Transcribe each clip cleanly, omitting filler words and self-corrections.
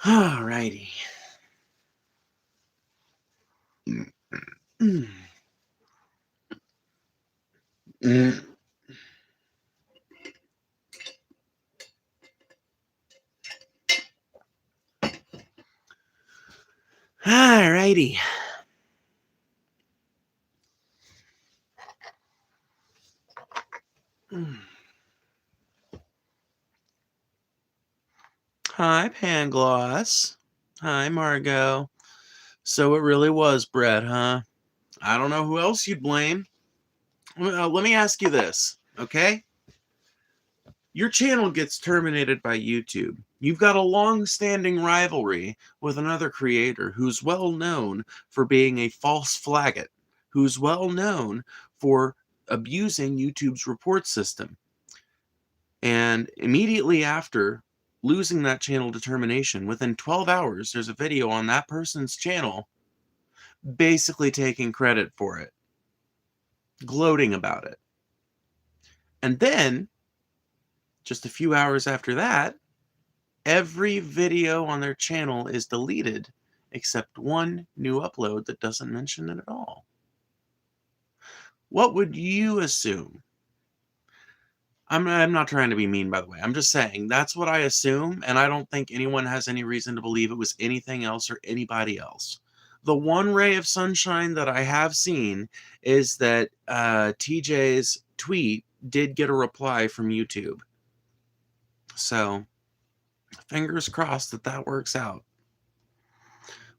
Alrighty. Alrighty. Hi, Pangloss. Hi, Margot. So it really was Brett, huh? I don't know who else you'd blame. Let me ask you this, okay? Your channel gets terminated by YouTube. You've got a long-standing rivalry with another creator who's well known for being a false flagget, who's well known for abusing YouTube's report system. And immediately after losing that channel to termination, within 12 hours, there's a video on that person's channel basically taking credit for it, gloating about it. And then, just a few hours after that, every video on their channel is deleted except one new upload that doesn't mention it at all. What would you assume? I'm not trying to be mean, by the way. I'm just saying that's what I assume, and I don't think anyone has any reason to believe it was anything else or anybody else. The one ray of sunshine that I have seen is that TJ's tweet did get a reply from YouTube. So, fingers crossed that that works out.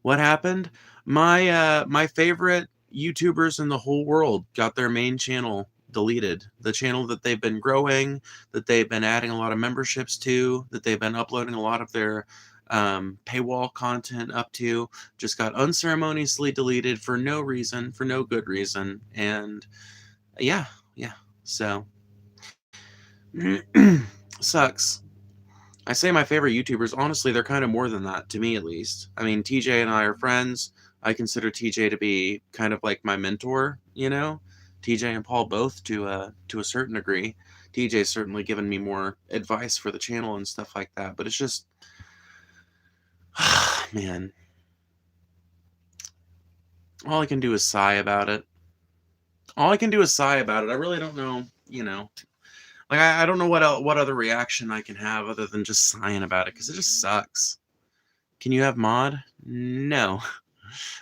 What happened? My favorite YouTubers in the whole world got their main channel deleted. The channel that they've been growing, that they've been adding a lot of memberships to, that they've been uploading a lot of their paywall content up to, just got unceremoniously deleted for no reason, for no good reason. And yeah. So sucks. I say my favorite YouTubers, honestly, they're kind of more than that, to me at least. I mean, TJ and I are friends. I consider TJ to be kind of like my mentor, you know? TJ and Paul both to a certain degree. TJ's certainly given me more advice for the channel and stuff like that, but it's just, man. All I can do is sigh about it. I really don't know, you know. Like, I don't know what other reaction I can have other than just sighing about it, because it just sucks. Can you have mod? No.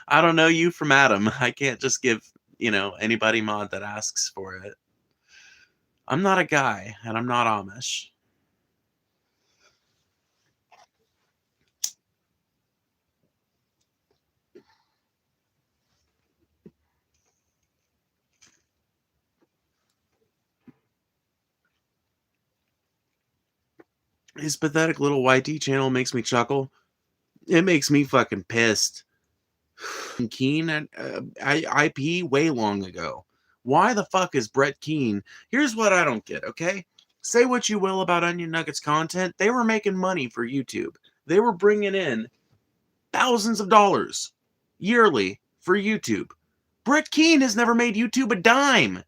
I don't know you from Adam. I can't just give, anybody mod that asks for it. I'm not a guy, and I'm not Amish. His pathetic little YT channel makes me chuckle. It makes me fucking pissed. Keen at IP way long ago. Why the fuck is Brett Keane? Here's what I don't get, okay? Say what you will about Onion Nuggets content. They were making money for YouTube. They were bringing in thousands of dollars yearly for YouTube. Brett Keane has never made YouTube a dime.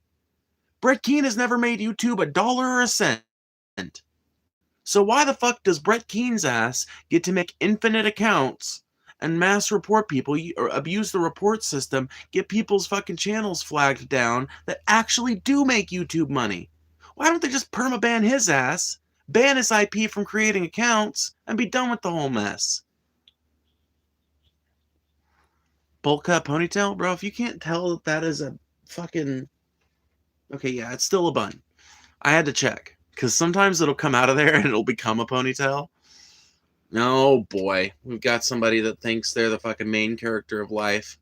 Brett Keane has never made YouTube a dollar or a cent. So why the fuck does Brett Keane's ass get to make infinite accounts and mass report people, or abuse the report system, get people's fucking channels flagged down that actually do make YouTube money? Why don't they just permaban his ass, ban his IP from creating accounts, and be done with the whole mess? Bowl cut ponytail? Bro, if you can't tell that is a fucking... Okay, yeah, it's still a bun. I had to check, because sometimes it'll come out of there and it'll become a ponytail. Oh boy, we've got somebody that thinks they're the fucking main character of life.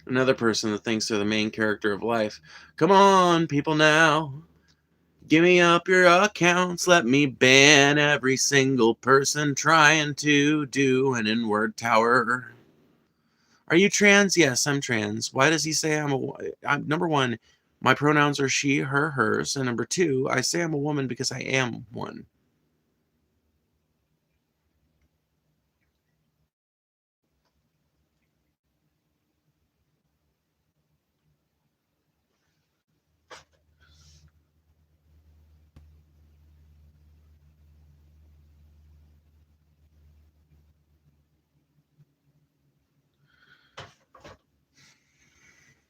Another person that thinks they're the main character of life. Come on, people now. Give me up your accounts. Let me ban every single person trying to do an inward tower. Are you trans? Yes, I'm trans. Why does he say I'm number one, my pronouns are she, her, hers. And number two, I say I'm a woman because I am one.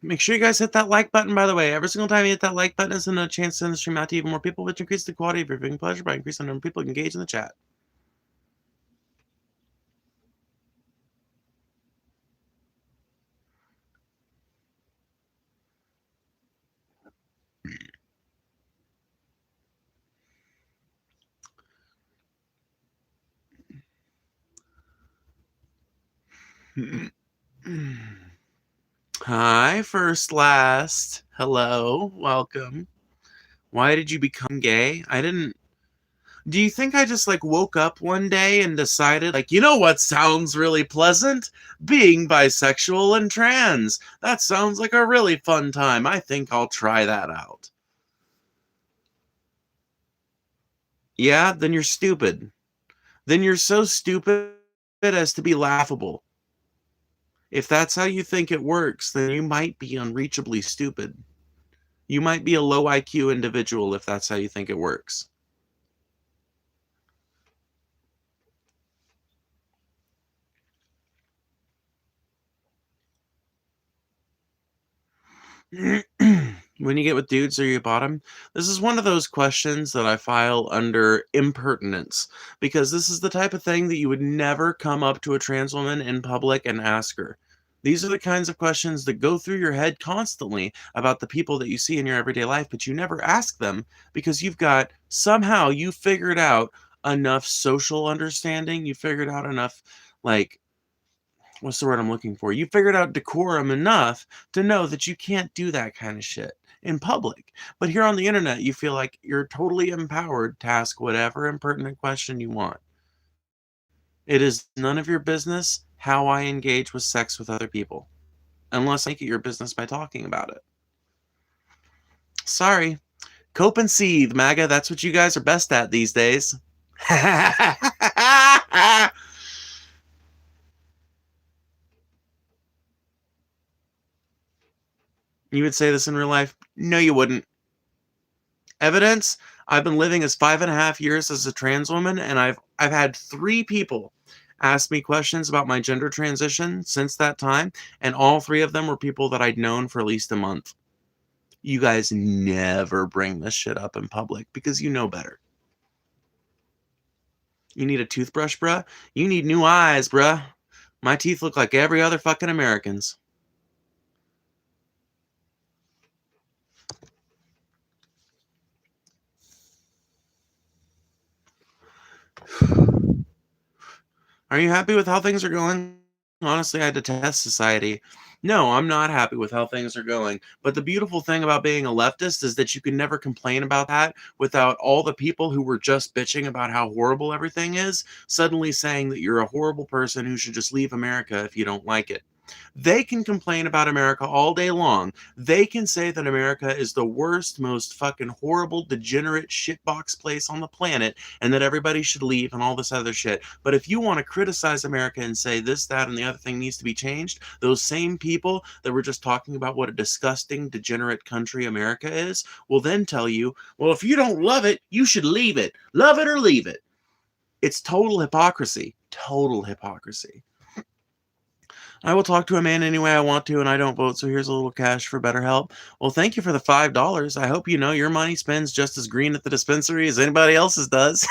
Make sure you guys hit that like button, by the way. Every single time you hit that like button, it's a chance to send the stream out to even more people, which increases the quality of your viewing pleasure by increasing the number of people who engage in the chat. Hi, first, last. Hello, welcome. Why did you become gay? I didn't. Do you think I just like woke up one day and decided, like, you know what sounds really pleasant? Being bisexual and trans. That sounds like a really fun time. I think I'll try that out. Yeah, then you're stupid. Then you're so stupid as to be laughable. If that's how you think it works, then you might be unreachably stupid. You might be a low IQ individual if that's how you think it works. When you get with dudes, are you bottom? This is one of those questions that I file under impertinence, because this is the type of thing that you would never come up to a trans woman in public and ask her. These are the kinds of questions that go through your head constantly about the people that you see in your everyday life, but you never ask them because somehow you figured out enough social understanding, you figured out enough, like, what's the word I'm looking for? You figured out decorum enough to know that you can't do that kind of shit in public. But here on the internet, you feel like you're totally empowered to ask whatever impertinent question you want. It is none of your business how I engage with sex with other people, unless I make it your business by talking about it. Sorry. Cope and seethe, MAGA. That's what you guys are best at these days. You would say this in real life? No, you wouldn't. Evidence? I've been living as 5.5 years as a trans woman, and I've had 3 people ask me questions about my gender transition since that time, and all 3 of them were people that I'd known for at least a month. You guys never bring this shit up in public because you know better. You need a toothbrush, bruh? You need new eyes, bruh. My teeth look like every other fucking American's. Are you happy with how things are going? Honestly, I detest society. No, I'm not happy with how things are going. But the beautiful thing about being a leftist is that you can never complain about that without all the people who were just bitching about how horrible everything is suddenly saying that you're a horrible person who should just leave America if you don't like it. They can complain about America all day long. They can say that America is the worst, most fucking horrible, degenerate shitbox place on the planet and that everybody should leave and all this other shit. But if you want to criticize America and say this, that, and the other thing needs to be changed, those same people that were just talking about what a disgusting, degenerate country America is will then tell you, well, if you don't love it, you should leave it. Love it or leave it. It's total hypocrisy. Total hypocrisy. I will talk to a man any way I want to, and I don't vote, so here's a little cash for better help. Well, thank you for the $5. I hope you know your money spends just as green at the dispensary as anybody else's does.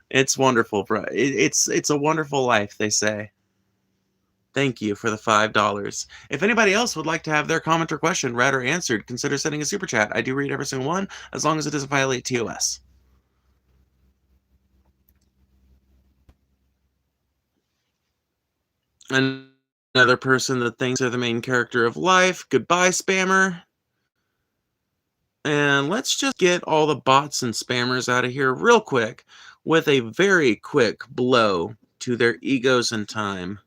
It's wonderful, bro. It's a wonderful life, they say. Thank you for the $5. If anybody else would like to have their comment or question read or answered, consider sending a super chat. I do read every single one, as long as it doesn't violate TOS. Another person that thinks they're the main character of life. Goodbye, spammer. And let's just get all the bots and spammers out of here real quick with a very quick blow to their egos and time.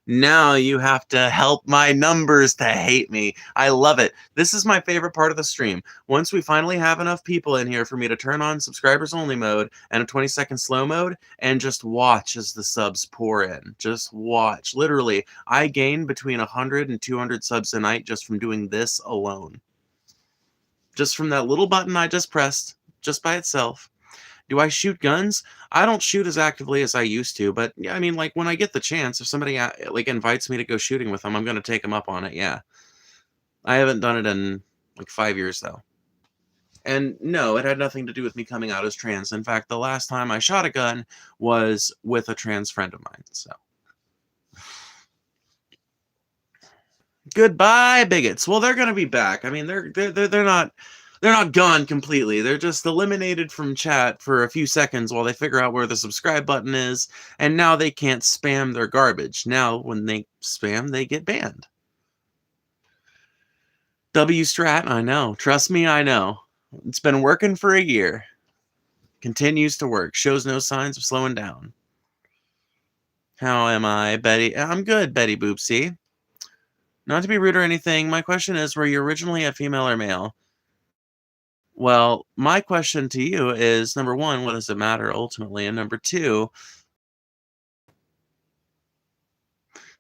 Now you have to help my numbers to hate me. I love it. This is my favorite part of the stream. Once we finally have enough people in here for me to turn on subscribers only mode and a 20-second slow mode and just watch as the subs pour in. Just watch. Literally, I gain between 100 and 200 subs a night just from doing this alone. Just from that little button I just pressed, just by itself. Do I shoot guns? I don't shoot as actively as I used to, but yeah, I mean, like, when I get the chance, if somebody like invites me to go shooting with them, I'm going to take them up on it, yeah. I haven't done it in like 5 years though. And no, it had nothing to do with me coming out as trans. In fact, the last time I shot a gun was with a trans friend of mine. So goodbye, bigots. Well, they're gonna be back. I mean, they're not gone completely. They're just eliminated from chat for a few seconds while they figure out where the subscribe button is, and now they can't spam their garbage. Now, when they spam, they get banned. W Strat, I know. Trust me, I know. It's been working for a year. Continues to work. Shows no signs of slowing down. How am I, Betty? I'm good, Betty Boopsie. Not to be rude or anything, my question is, were you originally a female or male? Well, my question to you is, number one, what does it matter ultimately? And number two,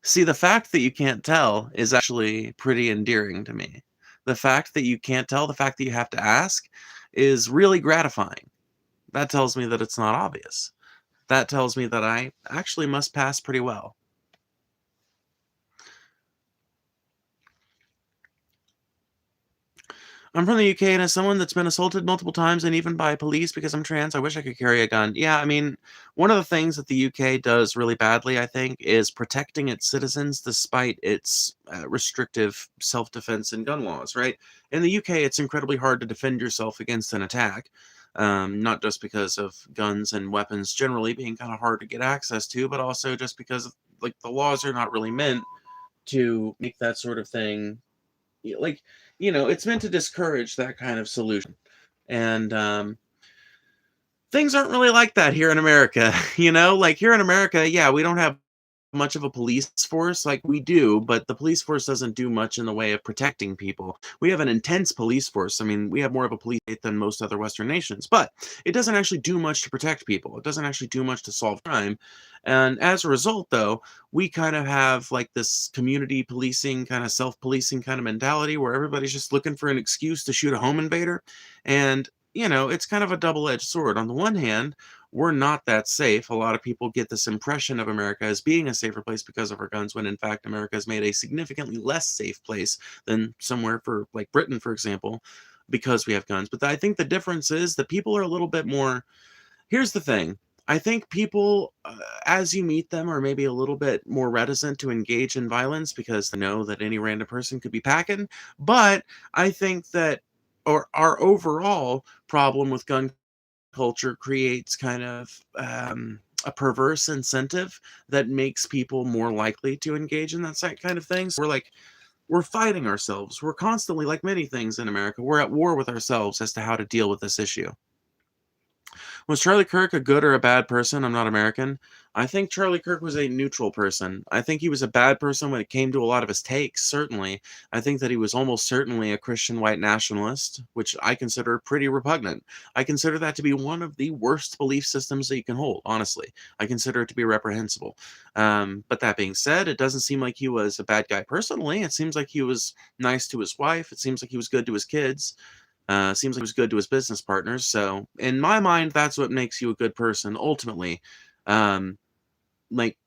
see, the fact that you can't tell is actually pretty endearing to me. The fact that you can't tell, the fact that you have to ask, is really gratifying. That tells me that it's not obvious. That tells me that I actually must pass pretty well. I'm from the UK, and as someone that's been assaulted multiple times and even by police because I'm trans, I wish I could carry a gun. Yeah, I mean, one of the things that the UK does really badly, I think, is protecting its citizens despite its restrictive self-defense and gun laws, right? In the UK, it's incredibly hard to defend yourself against an attack, not just because of guns and weapons generally being kind of hard to get access to, but also just because, like, the laws are not really meant to make that sort of thing like it's meant to discourage that kind of solution. And things aren't really like that here in America. Like here in America, yeah, we don't have much of a police force. Like we do, but the police force doesn't do much in the way of protecting people. We have an intense police force. I mean, we have more of a police state than most other Western nations, but it doesn't actually do much to protect people. It doesn't actually do much to solve crime. And as a result, though, we kind of have like this community policing, kind of self-policing kind of mentality where everybody's just looking for an excuse to shoot a home invader. And it's kind of a double-edged sword. On the one hand, we're not that safe. A lot of people get this impression of America as being a safer place because of our guns, when in fact America has made a significantly less safe place than somewhere for like Britain, for example, because we have guns. But I think the difference is that people are a little bit more. Here's the thing. I think people, as you meet them, are maybe a little bit more reticent to engage in violence because they know that any random person could be packing. But I think that, or our overall problem with gun culture creates kind of a perverse incentive that makes people more likely to engage in that kind of thing. So we're fighting ourselves. We're constantly, like many things in America, we're at war with ourselves as to how to deal with this issue. Was Charlie Kirk a good or a bad person? I'm not American. I think Charlie Kirk was a neutral person. I think he was a bad person when it came to a lot of his takes, certainly. I think that he was almost certainly a Christian white nationalist, which I consider pretty repugnant. I consider that to be one of the worst belief systems that you can hold, honestly. I consider it to be reprehensible. But that being said, it doesn't seem like he was a bad guy personally. It seems like he was nice to his wife. It seems like he was good to his kids. Seems like he was good to his business partners. So in my mind, that's what makes you a good person ultimately. Um, like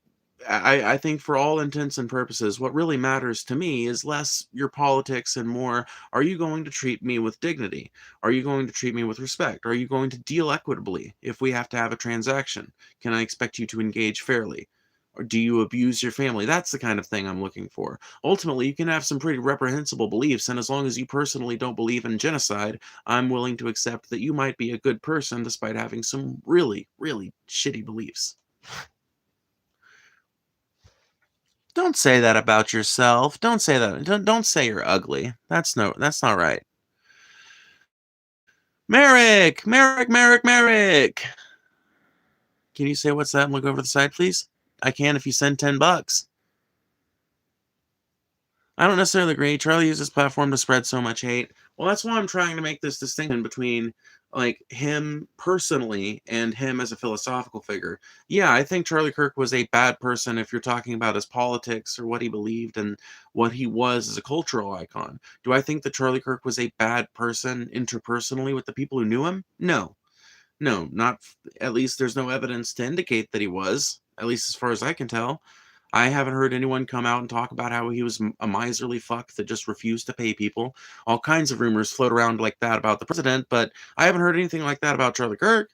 I think for all intents and purposes, what really matters to me is less your politics and more, are you going to treat me with dignity? Are you going to treat me with respect? Are you going to deal equitably if we have to have a transaction? Can I expect you to engage fairly? Or do you abuse your family? That's the kind of thing I'm looking for. Ultimately, you can have some pretty reprehensible beliefs, and as long as you personally don't believe in genocide, I'm willing to accept that you might be a good person despite having some really, really shitty beliefs. Don't say that about yourself. Don't say that. Don't say you're ugly. That's not right. Merrick. Can you say what's that and look over the side, please? I can if you send $10. I don't necessarily agree. Charlie used his platform to spread so much hate. Well, that's why I'm trying to make this distinction between like him personally and him as a philosophical figure. Yeah, I think Charlie Kirk was a bad person if you're talking about his politics or what he believed and what he was as a cultural icon. Do I think that Charlie Kirk was a bad person interpersonally with the people who knew him? No. No, not at least there's no evidence to indicate that he was, at least as far as I can tell. I haven't heard anyone come out and talk about how he was a miserly fuck that just refused to pay people. All kinds of rumors float around like that about the president, but I haven't heard anything like that about Charlie Kirk.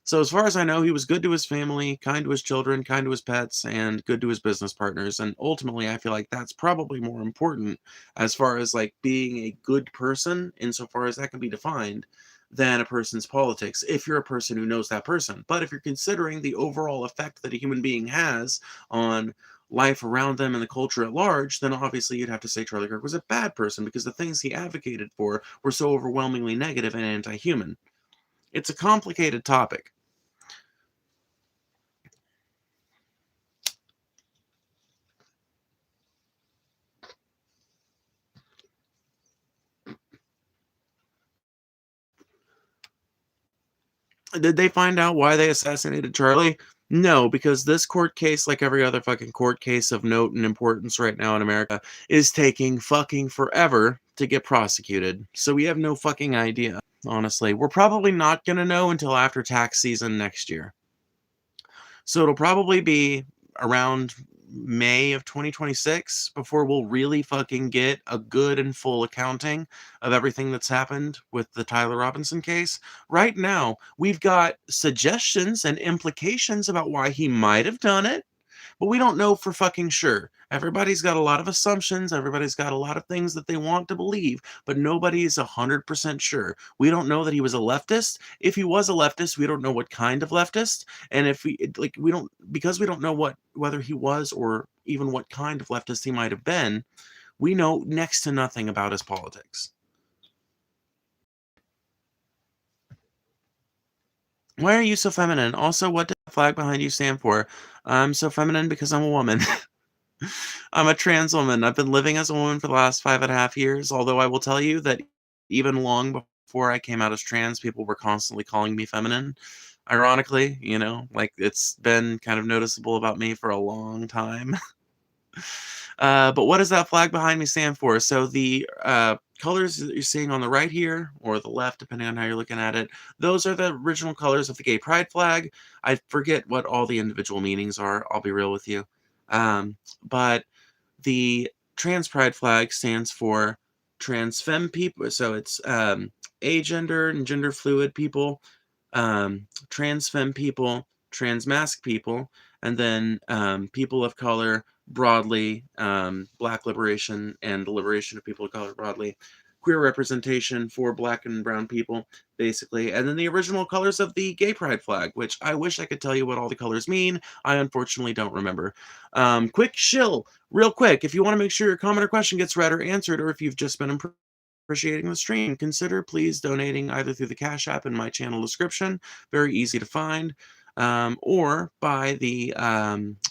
So as far as I know, he was good to his family, kind to his children, kind to his pets, and good to his business partners. And ultimately, I feel like that's probably more important as far as like being a good person, insofar as that can be defined, than a person's politics, if you're a person who knows that person. But if you're considering the overall effect that a human being has on life around them and the culture at large, then obviously you'd have to say Charlie Kirk was a bad person because the things he advocated for were so overwhelmingly negative and anti-human. It's a complicated topic. Did they find out why they assassinated Charlie? No, because this court case, like every other fucking court case of note and importance right now in America, is taking fucking forever to get prosecuted. So we have no fucking idea, honestly. We're probably not going to know until after tax season next year. So it'll probably be around May of 2026 before we'll really fucking get a good and full accounting of everything that's happened with the Tyler Robinson case. Right now, we've got suggestions and implications about why he might have done it, but we don't know for fucking sure. Everybody's got a lot of assumptions. Everybody's got a lot of things that they want to believe, but nobody's 100% sure. We don't know that he was a leftist. If he was a leftist, we don't know what kind of leftist. And if we don't, because we don't know whether he was or even what kind of leftist he might have been, we know next to nothing about his politics. Why are you so feminine? Also, what does the flag behind you stand for? I'm so feminine because I'm a woman. I'm a trans woman. I've been living as a woman for the last 5.5 years, although I will tell you that even long before I came out as trans, people were constantly calling me feminine. Ironically, like it's been kind of noticeable about me for a long time. But what does that flag behind me stand for? So the colors that you're seeing on the right here, or the left, depending on how you're looking at it, those are the original colors of the gay pride flag. I forget what all the individual meanings are, I'll be real with you. But the trans pride flag stands for transfemme people. So it's agender and gender fluid people, transfemme people, transmasc people, and then people of color broadly, Black liberation and the liberation of people of color broadly, queer representation for Black and brown people, basically, and then the original colors of the gay pride flag, which I wish I could tell you what all the colors mean. I unfortunately don't remember. Quick shill, real quick, if you want to make sure your comment or question gets read or answered, or if you've just been appreciating the stream, consider please donating either through the Cash App in my channel description, very easy to find, or by the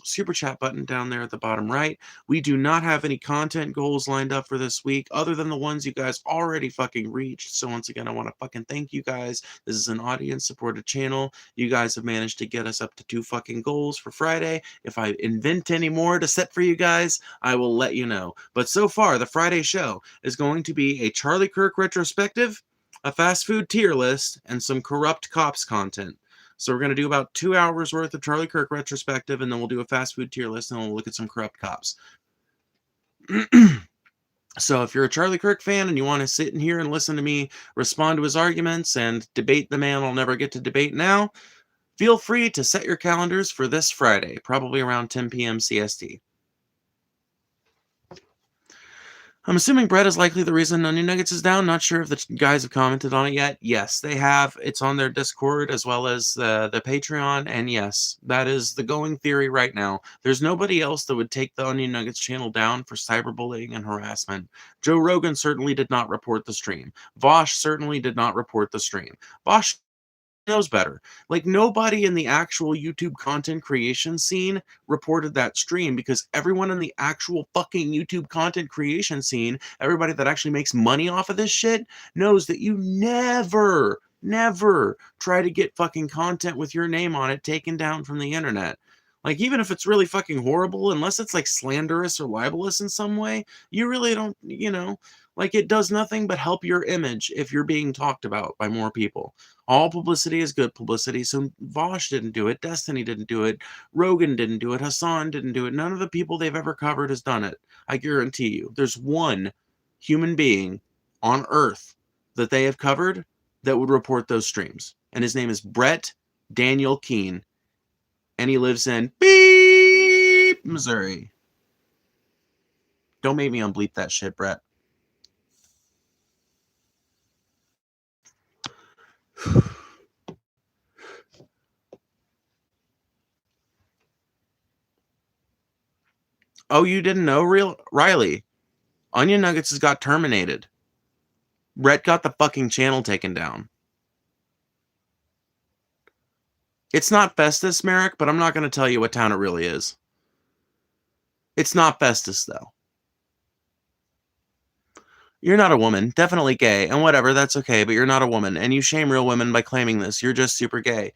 super chat button down there at the bottom right. We do not have any content goals lined up for this week other than the ones you guys already fucking reached. So once again, I want to fucking thank you guys. This is an audience supported channel. You guys have managed to get us up to 2 fucking goals for Friday. If I invent any more to set for you guys, I will let you know. But so far, the Friday show is going to be a Charlie Kirk retrospective, a fast food tier list, and some corrupt cops content. So we're going to do about 2 hours worth of Charlie Kirk retrospective, and then we'll do a fast food tier list, and we'll look at some corrupt cops. So if you're a Charlie Kirk fan and you want to sit in here and listen to me respond to his arguments and debate the man I'll never get to debate now, feel free to set your calendars for this Friday, probably around 10 p.m. CST. I'm assuming bread is likely the reason Onion Nuggets is down. Not sure if the guys have commented on it yet. Yes, they have. It's on their Discord as well as the Patreon. And yes, that is the going theory right now. There's nobody else that would take the Onion Nuggets channel down for cyberbullying and harassment. Joe Rogan certainly did not report the stream. Vosh certainly did not report the stream. Vosh knows better. Like, nobody in the actual YouTube content creation scene reported that stream because everyone in the actual fucking YouTube content creation scene, everybody that actually makes money off of this shit, knows that you never try to get fucking content with your name on it taken down from the internet. Like, even if it's really fucking horrible, unless it's like slanderous or libelous in some way, you really don't, like, it does nothing but help your image if you're being talked about by more people. All publicity is good publicity. So Vosh didn't do it. Destiny didn't do it. Rogan didn't do it. Hassan didn't do it. None of the people they've ever covered has done it. I guarantee you. There's one human being on Earth that they have covered that would report those streams. And his name is Brett Daniel Keene. And he lives in beep, Missouri. Don't make me unbleep that shit, Brett. Oh, you didn't know, Riley? Onion Nuggets has got terminated. Brett got the fucking channel taken down. It's not Festus, Merrick, but I'm not going to tell you what town it really is. It's not Festus, though. You're not a woman. Definitely gay. And whatever, that's okay, but you're not a woman. And you shame real women by claiming this. You're just super gay.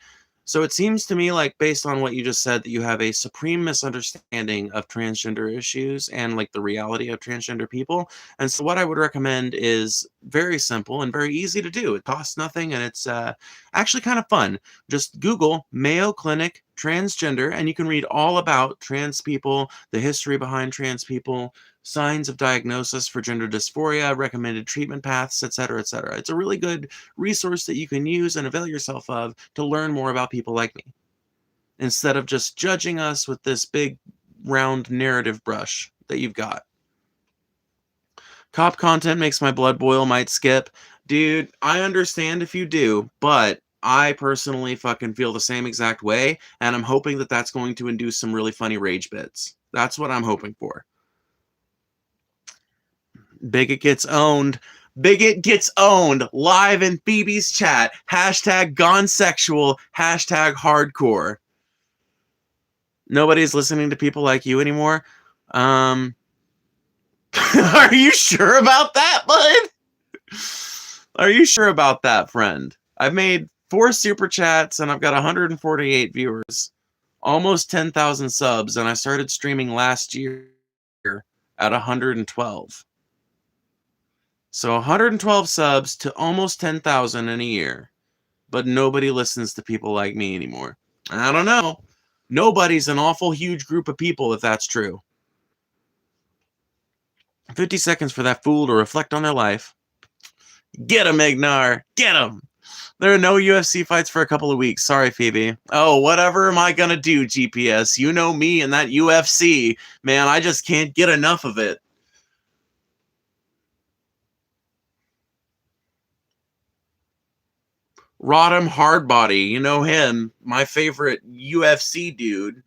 So it seems to me like, based on what you just said, that you have a supreme misunderstanding of transgender issues and like the reality of transgender people. And so what I would recommend is very simple and very easy to do. It costs nothing and it's actually kind of fun. Just Google Mayo Clinic transgender and you can read all about trans people, the history behind trans people, signs of diagnosis for gender dysphoria, recommended treatment paths, etc., etc. It's a really good resource that you can use and avail yourself of to learn more about people like me, instead of just judging us with this big round narrative brush that you've got. Cop content makes my blood boil, might skip. Dude, I understand if you do, but I personally fucking feel the same exact way, and I'm hoping that that's going to induce some really funny rage bits. That's what I'm hoping for. Bigot gets owned. Bigot gets owned live in Phoebe's chat. Hashtag gone sexual. Hashtag hardcore. Nobody's listening to people like you anymore. Are you sure about that, bud? Are you sure about that, friend? I've made 4 super chats and I've got 148 viewers. Almost 10,000 subs, and I started streaming last year at 112. So 112 subs to almost 10,000 in a year. But nobody listens to people like me anymore. I don't know. Nobody's an awful huge group of people if that's true. 50 seconds for that fool to reflect on their life. Get him, Ignar. Get him. There are no UFC fights for a couple of weeks. Sorry, Phoebe. Oh, whatever am I going to do, GPS? You know me and that UFC. Man, I just can't get enough of it. Rodham Hardbody, you know him, my favorite UFC dude.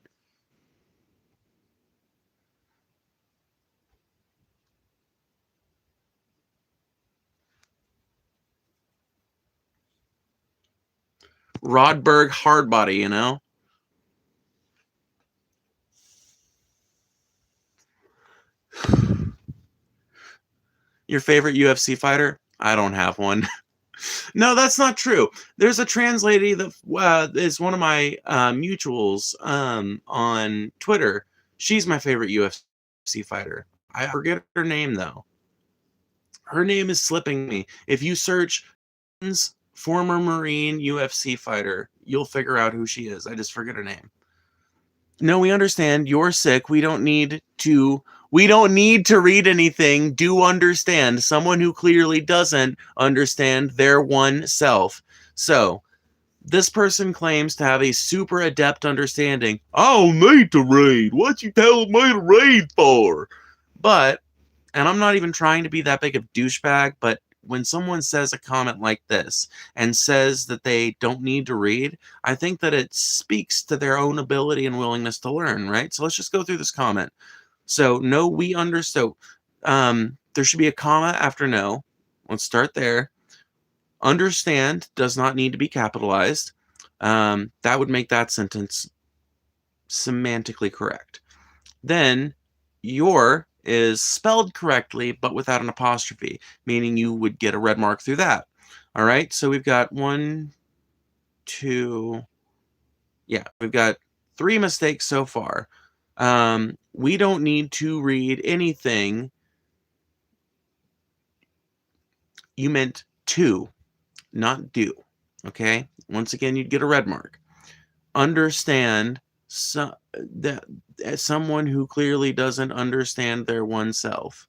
Rodberg Hardbody, you know? Your favorite UFC fighter? I don't have one. No, that's not true. There's a trans lady that is one of my mutuals on Twitter. She's my favorite UFC fighter. I forget her name, though. Her name is slipping me. If you search former Marine UFC fighter, you'll figure out who she is. I just forget her name. No, we understand. You're sick. We don't need to read anything. Do understand. Someone who clearly doesn't understand their one self. So, this person claims to have a super adept understanding. I don't need to read. What you telling me to read for? But, and I'm not even trying to be that big of douchebag, but when someone says a comment like this and says that they don't need to read, I think that it speaks to their own ability and willingness to learn, right? So let's just go through this comment. So, no, we understand. There should be a comma after no. Let's start there. Understand does not need to be capitalized. That would make that sentence semantically correct. Then, your is spelled correctly, but without an apostrophe, meaning you would get a red mark through that. All right, so we've got 1, 2, yeah, we've got 3 mistakes so far. We don't need to read anything. You meant to, not do. Okay? Once again, you'd get a red mark. Understand that as someone who clearly doesn't understand their oneself.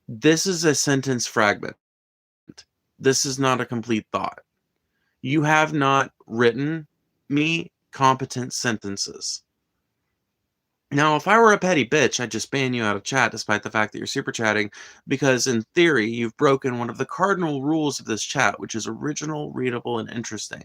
This is a sentence fragment. This is not a complete thought. You have not written me competent sentences. Now, if I were a petty bitch, I'd just ban you out of chat despite the fact that you're super chatting, because in theory, you've broken one of the cardinal rules of this chat, which is original, readable, and interesting.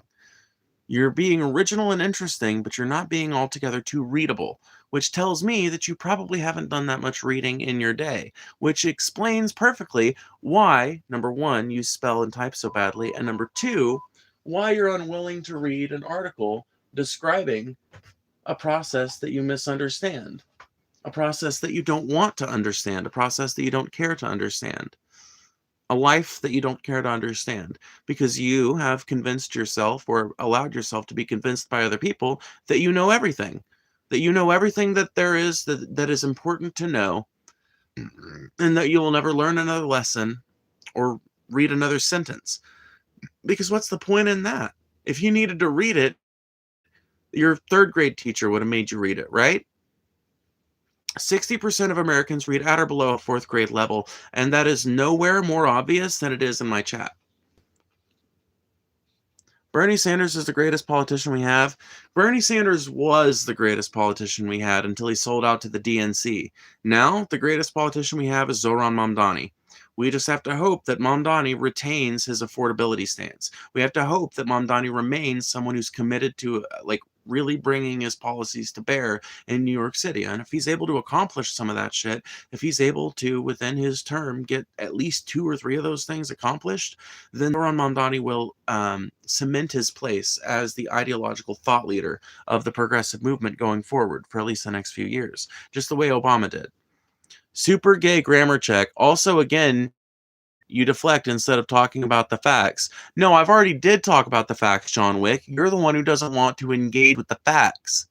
You're being original and interesting, but you're not being altogether too readable, which tells me that you probably haven't done that much reading in your day, which explains perfectly why, number one, you spell and type so badly, and number two, why you're unwilling to read an article describing a process that you misunderstand, a process that you don't want to understand, a process that you don't care to understand, a life that you don't care to understand, because you have convinced yourself or allowed yourself to be convinced by other people that you know everything, that there is that is important to know, and that you will never learn another lesson or read another sentence. Because what's the point in that? If you needed to read it, your third grade teacher would have made you read it, right? 60% of Americans read at or below a fourth grade level, and that is nowhere more obvious than it is in my chat. Bernie Sanders is the greatest politician we have. Bernie Sanders was the greatest politician we had until he sold out to the DNC. Now, the greatest politician we have is Zoran Mamdani. We just have to hope that Mamdani retains his affordability stance. We have to hope that Mamdani remains someone who's committed to, really bringing his policies to bear in New York City. And if he's able to accomplish some of that shit, if he's able to, within his term, get at least 2 or 3 of those things accomplished, then Zoran Mamdani will cement his place as the ideological thought leader of the progressive movement going forward for at least the next few years, just the way Obama did. Super gay grammar check. Also, again, you deflect instead of talking about the facts. No, I've already did talk about the facts, John Wick. You're the one who doesn't want to engage with the facts.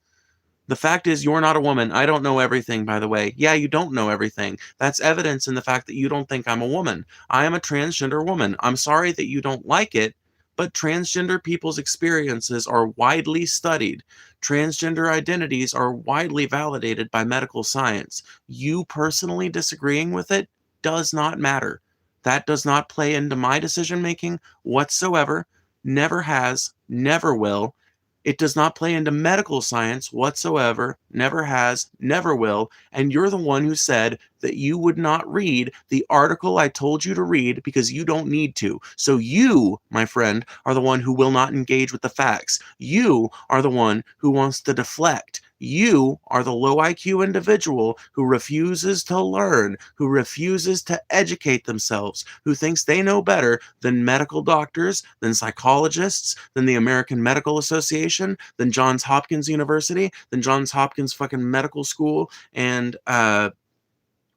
The fact is, you're not a woman. I don't know everything, by the way. Yeah, you don't know everything. That's evidence in the fact that you don't think I'm a woman. I am a transgender woman. I'm sorry that you don't like it, but transgender people's experiences are widely studied. Transgender identities are widely validated by medical science. You personally disagreeing with it does not matter. That does not play into my decision-making whatsoever, never has, never will. It does not play into medical science whatsoever, never has, never will, and you're the one who said that you would not read the article I told you to read because you don't need to. So you, my friend, are the one who will not engage with the facts. You are the one who wants to deflect. You are the low IQ individual who refuses to learn, who refuses to educate themselves, who thinks they know better than medical doctors, than psychologists, than the American Medical Association, than Johns Hopkins University, than Johns Hopkins fucking medical school, and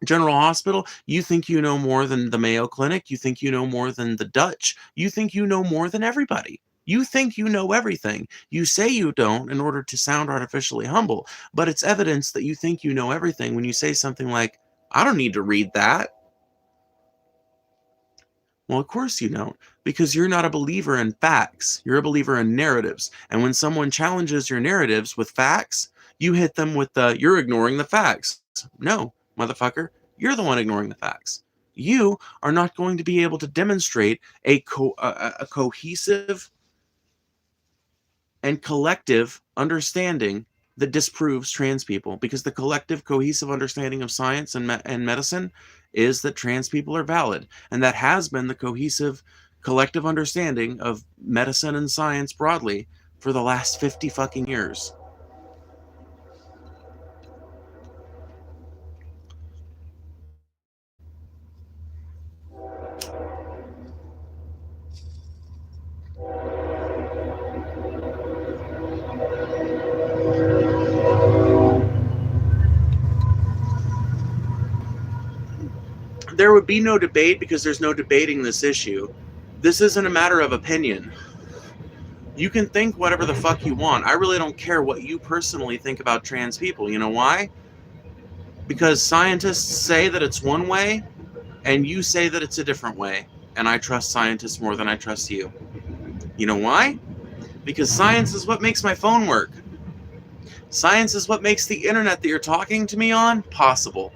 General Hospital. You think you know more than the Mayo Clinic. You think you know more than the Dutch. You think you know more than everybody. You think you know everything. You say you don't in order to sound artificially humble, but it's evidence that you think you know everything when you say something like, I don't need to read that. Well, of course you don't, because you're not a believer in facts. You're a believer in narratives. And when someone challenges your narratives with facts, you hit them with the, you're ignoring the facts. No, motherfucker, you're the one ignoring the facts. You are not going to be able to demonstrate a cohesive and collective understanding that disproves trans people, because the collective cohesive understanding of science and medicine is that trans people are valid, and that has been the cohesive collective understanding of medicine and science broadly for the last 50 fucking years. There would be no debate because there's no debating this issue. This isn't a matter of opinion. You can think whatever the fuck you want. I really don't care what you personally think about trans people. You know why? Because scientists say that it's one way, and you say that it's a different way. And I trust scientists more than I trust you. You know why? Because science is what makes my phone work. Science is what makes the internet that you're talking to me on possible.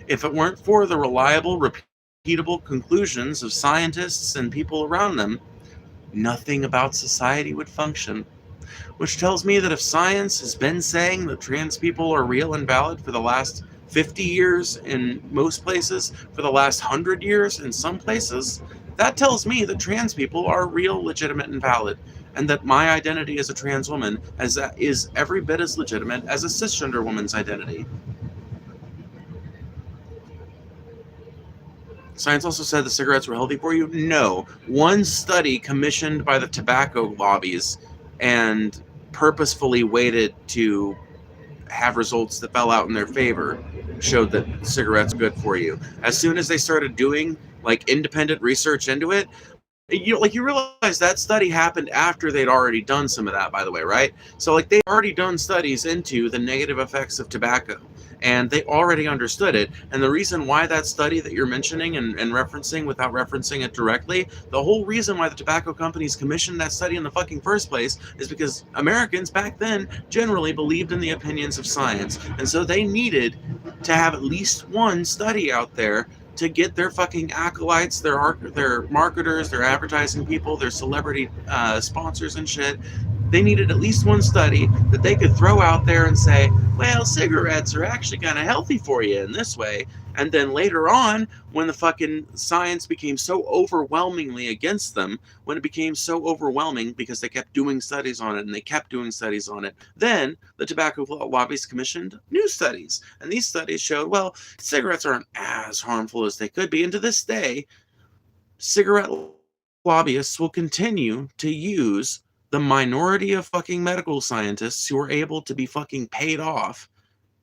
If it weren't for the reliable, repeatable conclusions of scientists and people around them, nothing about society would function. Which tells me that if science has been saying that trans people are real and valid for the last 50 years in most places, for the last 100 years in some places, that tells me that trans people are real, legitimate, and valid, and that my identity as a trans woman is every bit as legitimate as a cisgender woman's identity. Science also said the cigarettes were healthy for you? No. One study commissioned by the tobacco lobbies and purposefully waited to have results that fell out in their favor showed that cigarettes are good for you. As soon as they started doing like independent research into it, you realize that study happened after they'd already done some of that, by the way, right? So like they've already done studies into the negative effects of tobacco, and they already understood it. And the reason why that study that you're mentioning and referencing without referencing it directly, the whole reason why the tobacco companies commissioned that study in the fucking first place is because Americans back then generally believed in the opinions of science, and so they needed to have at least one study out there to get their fucking acolytes, their marketers, their advertising people, their celebrity sponsors and shit. They needed at least one study that they could throw out there and say, well, cigarettes are actually kind of healthy for you in this way. And then later on, when the fucking science became so overwhelmingly against them, when it became so overwhelming because they kept doing studies on it and they kept doing studies on it, then the tobacco lobbies commissioned new studies. And these studies showed, well, cigarettes aren't as harmful as they could be. And to this day, cigarette lobbyists will continue to use the minority of fucking medical scientists who are able to be fucking paid off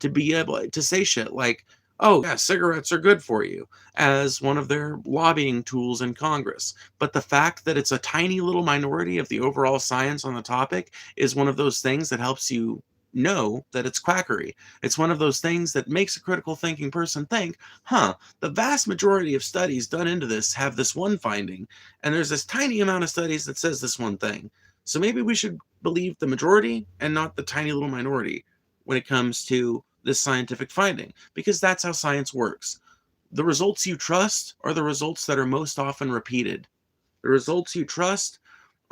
to be able to say shit like, oh, yeah, cigarettes are good for you, as one of their lobbying tools in Congress. But the fact that it's a tiny little minority of the overall science on the topic is one of those things that helps you know that it's quackery. It's one of those things that makes a critical thinking person think, the vast majority of studies done into this have this one finding, and there's this tiny amount of studies that says this one thing. So maybe we should believe the majority and not the tiny little minority when it comes to this scientific finding, because that's how science works. The results you trust are the results that are most often repeated. The results you trust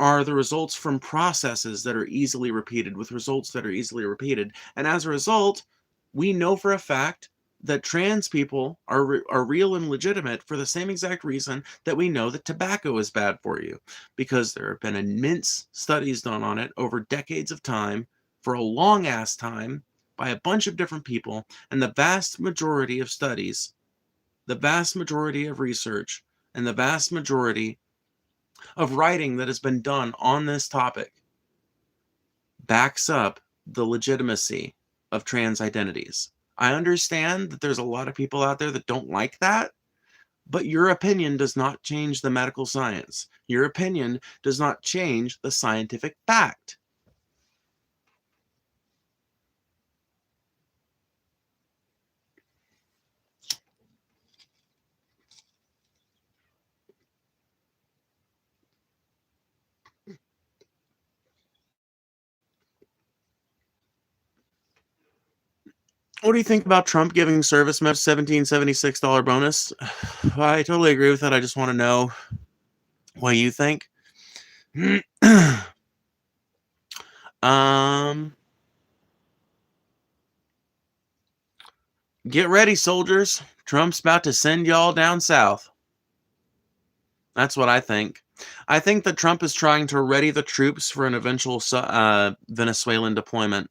are the results from processes that are easily repeated, with results that are easily repeated. And as a result, we know for a fact that trans people are real and legitimate for the same exact reason that we know that tobacco is bad for you, because there have been immense studies done on it over decades of time, for a long ass time, by a bunch of different people, and the vast majority of studies, the vast majority of research, and the vast majority of writing that has been done on this topic backs up the legitimacy of trans identities. I understand that there's a lot of people out there that don't like that, but your opinion does not change the medical science. Your opinion does not change the scientific fact. What do you think about Trump giving service members $1,776 bonus? I totally agree with that. I just want to know what you think. Get ready, soldiers. Trump's about to send y'all down south. That's what I think. I think that Trump is trying to ready the troops for an eventual Venezuelan deployment.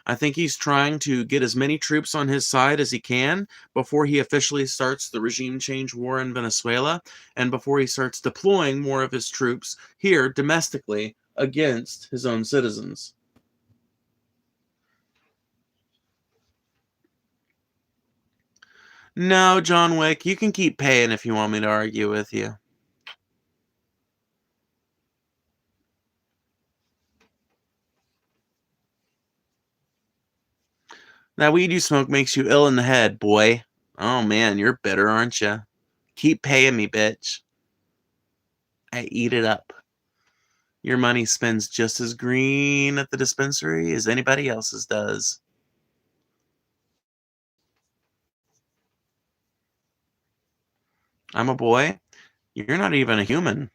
I think he's trying to get as many troops on his side as he can before he officially starts the regime change war in Venezuela, and before he starts deploying more of his troops here domestically against his own citizens. No, John Wick, you can keep paying if you want me to argue with you. That weed you smoke makes you ill in the head, boy. Oh man, you're bitter, aren't you? Keep paying me, bitch. I eat it up. Your money spends just as green at the dispensary as anybody else's does. I'm a boy. You're not even a human.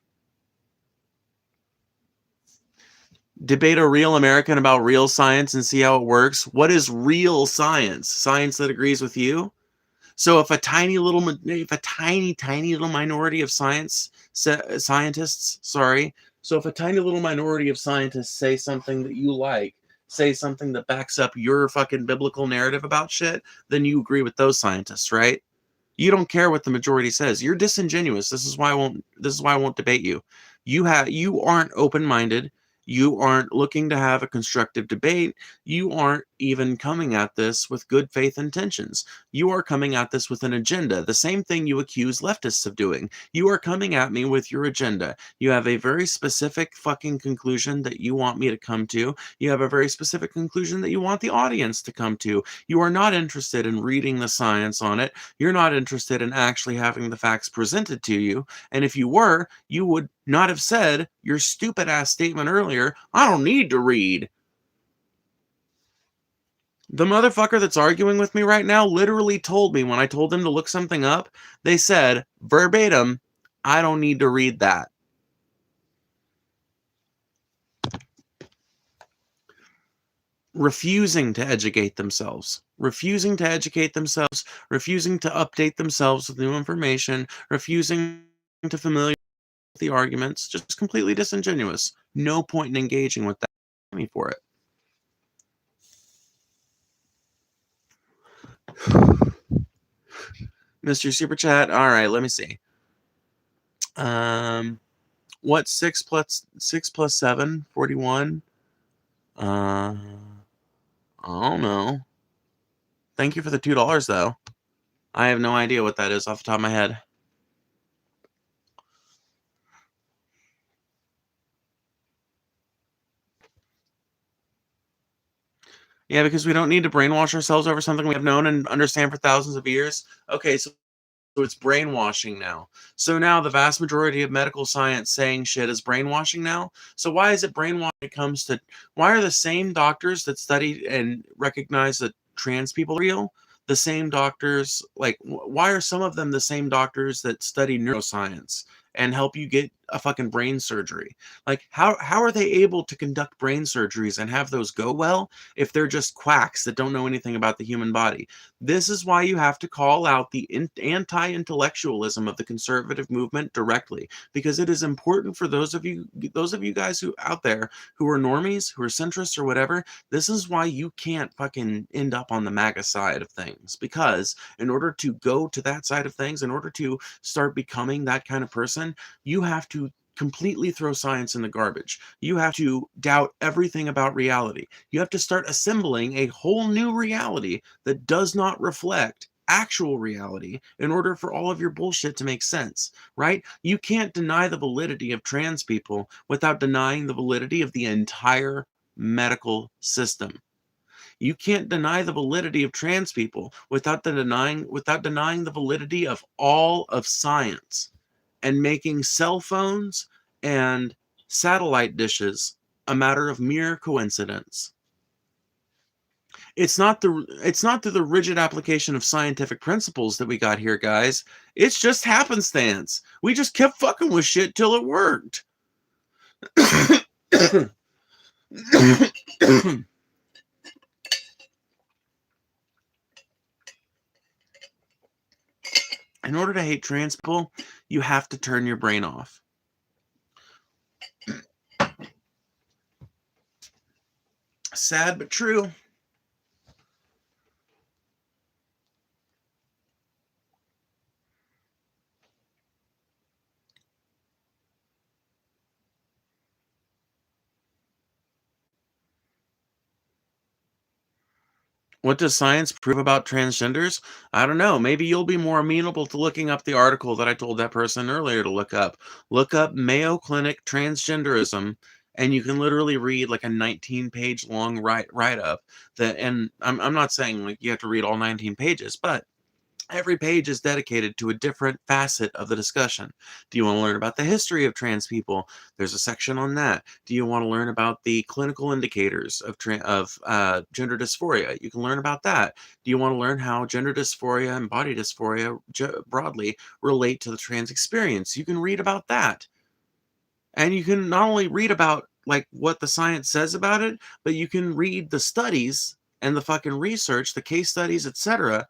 Debate a real American about real science and see how it works. What is real science? Science that agrees with you? So if a tiny little minority of scientists, sorry. So if a tiny little minority of scientists say something that you like, say something that backs up your fucking biblical narrative about shit, then you agree with those scientists, right? You don't care what the majority says. You're disingenuous. This is why I won't debate you. You aren't open-minded. You aren't looking to have a constructive debate. You aren't even coming at this with good faith intentions. You are coming at this with an agenda. The same thing you accuse leftists of doing. You are coming at me with your agenda. You have a very specific fucking conclusion that you want me to come to. You have a very specific conclusion that you want the audience to come to. You are not interested in reading the science on it. You're not interested in actually having the facts presented to you. And if you were, you would not have said your stupid ass statement earlier, I don't need to read. The motherfucker that's arguing with me right now literally told me when I told them to look something up, they said verbatim, I don't need to read that. Refusing to educate themselves, refusing to update themselves with new information, refusing to familiar with the arguments, just completely disingenuous. No point in engaging with that. Me for it. Mr. Super Chat. All right, let me see. What's 6 plus 7? 41? I don't know. Thank you for the $2 though. I have no idea what that is off the top of my head. Yeah, because we don't need to brainwash ourselves over something we have known and understand for thousands of years. Okay, so it's brainwashing now. So now the vast majority of medical science saying shit is brainwashing now. So why is it brainwashing when it comes to, why are the same doctors that study and recognize that trans people are real the same doctors, like why are some of them the same doctors that study neuroscience and help you get a fucking brain surgery? Like how are they able to conduct brain surgeries and have those go well if they're just quacks that don't know anything about the human body? This is why you have to call out the anti-intellectualism of the conservative movement directly, because it is important for those of you guys who out there who are normies, who are centrists or whatever. This is why you can't fucking end up on the MAGA side of things, because in order to go to that side of things, in order to start becoming that kind of person, you have to completely throw science in the garbage. You have to doubt everything about reality. You have to start assembling a whole new reality that does not reflect actual reality in order for all of your bullshit to make sense, right? You can't deny the validity of trans people without denying the validity of the entire medical system. You can't deny the validity of trans people without denying the validity of all of science and making cell phones and satellite dishes a matter of mere coincidence. It's not through the rigid application of scientific principles that we got here, guys. It's just happenstance. We just kept fucking with shit till it worked. In order to hate trans people, you have to turn your brain off. Sad but true. What does science prove about transgenders? I don't know. Maybe you'll be more amenable to looking up the article that I told that person earlier to look up. Look up Mayo Clinic transgenderism and you can literally read like a 19-page long write-up that, and I'm not saying like you have to read all 19 pages, but every page is dedicated to a different facet of the discussion. Do you want to learn about the history of trans people? There's a section on that. Do you want to learn about the clinical indicators of gender dysphoria? You can learn about that. Do you want to learn how gender dysphoria and body dysphoria broadly relate to the trans experience? You can read about that. And you can not only read about like what the science says about it, but you can read the studies and the fucking research, the case studies, etc.,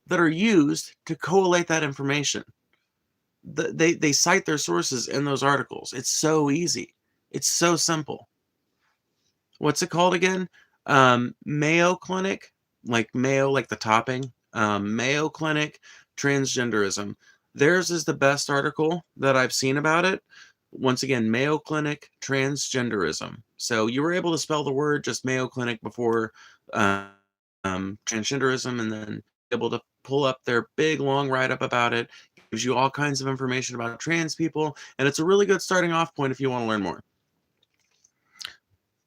that are used to collate that information. They cite their sources in those articles. It's so easy. It's so simple. What's it called again? Mayo Clinic, like Mayo, like the topping. Mayo Clinic transgenderism. Theirs is the best article that I've seen about it. Once again, Mayo Clinic transgenderism. So you were able to spell the word just Mayo Clinic before transgenderism, and then able to pull up their big long write-up about it. Gives you all kinds of information about trans people, and it's a really good starting off point if you want to learn more.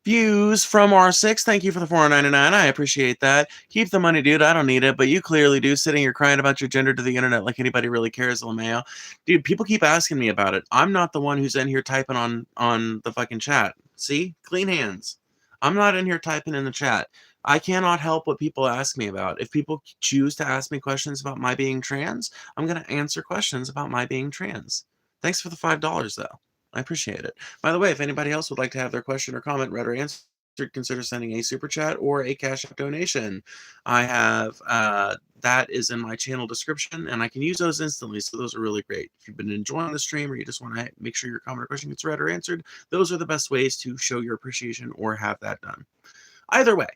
Views from R6. Thank you for the $4.99. I appreciate that. Keep the money, dude. I don't need it, but you clearly do. Sitting here crying about your gender to the internet like anybody really cares, LeMayo. Dude, people keep asking me about it. I'm not the one who's in here typing on the fucking chat. See? Clean hands. I'm not in here typing in the chat. I cannot help what people ask me about. If people choose to ask me questions about my being trans, I'm going to answer questions about my being trans. Thanks for the $5, though. I appreciate it. By the way, if anybody else would like to have their question or comment read or answered, consider sending a super chat or a Cash App donation. I have that is in my channel description, and I can use those instantly, so those are really great. If you've been enjoying the stream or you just want to make sure your comment or question gets read or answered, those are the best ways to show your appreciation or have that done. Either way,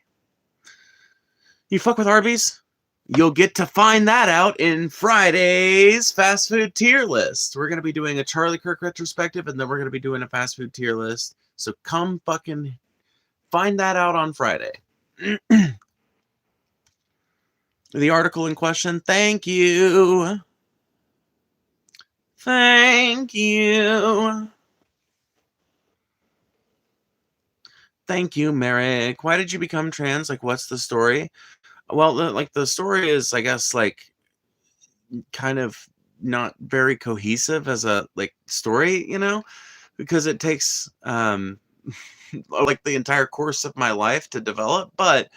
you fuck with Arby's? You'll get to find that out in Friday's fast food tier list. We're going to be doing a Charlie Kirk retrospective, and then we're going to be doing a fast food tier list. So come fucking find that out on Friday. The article in question, thank you. Thank you. Thank you, Merrick. Why did you become trans? Like, what's the story? Well, like, the story is, I guess, like, kind of not very cohesive as a like story, you know, because it takes like the entire course of my life to develop. But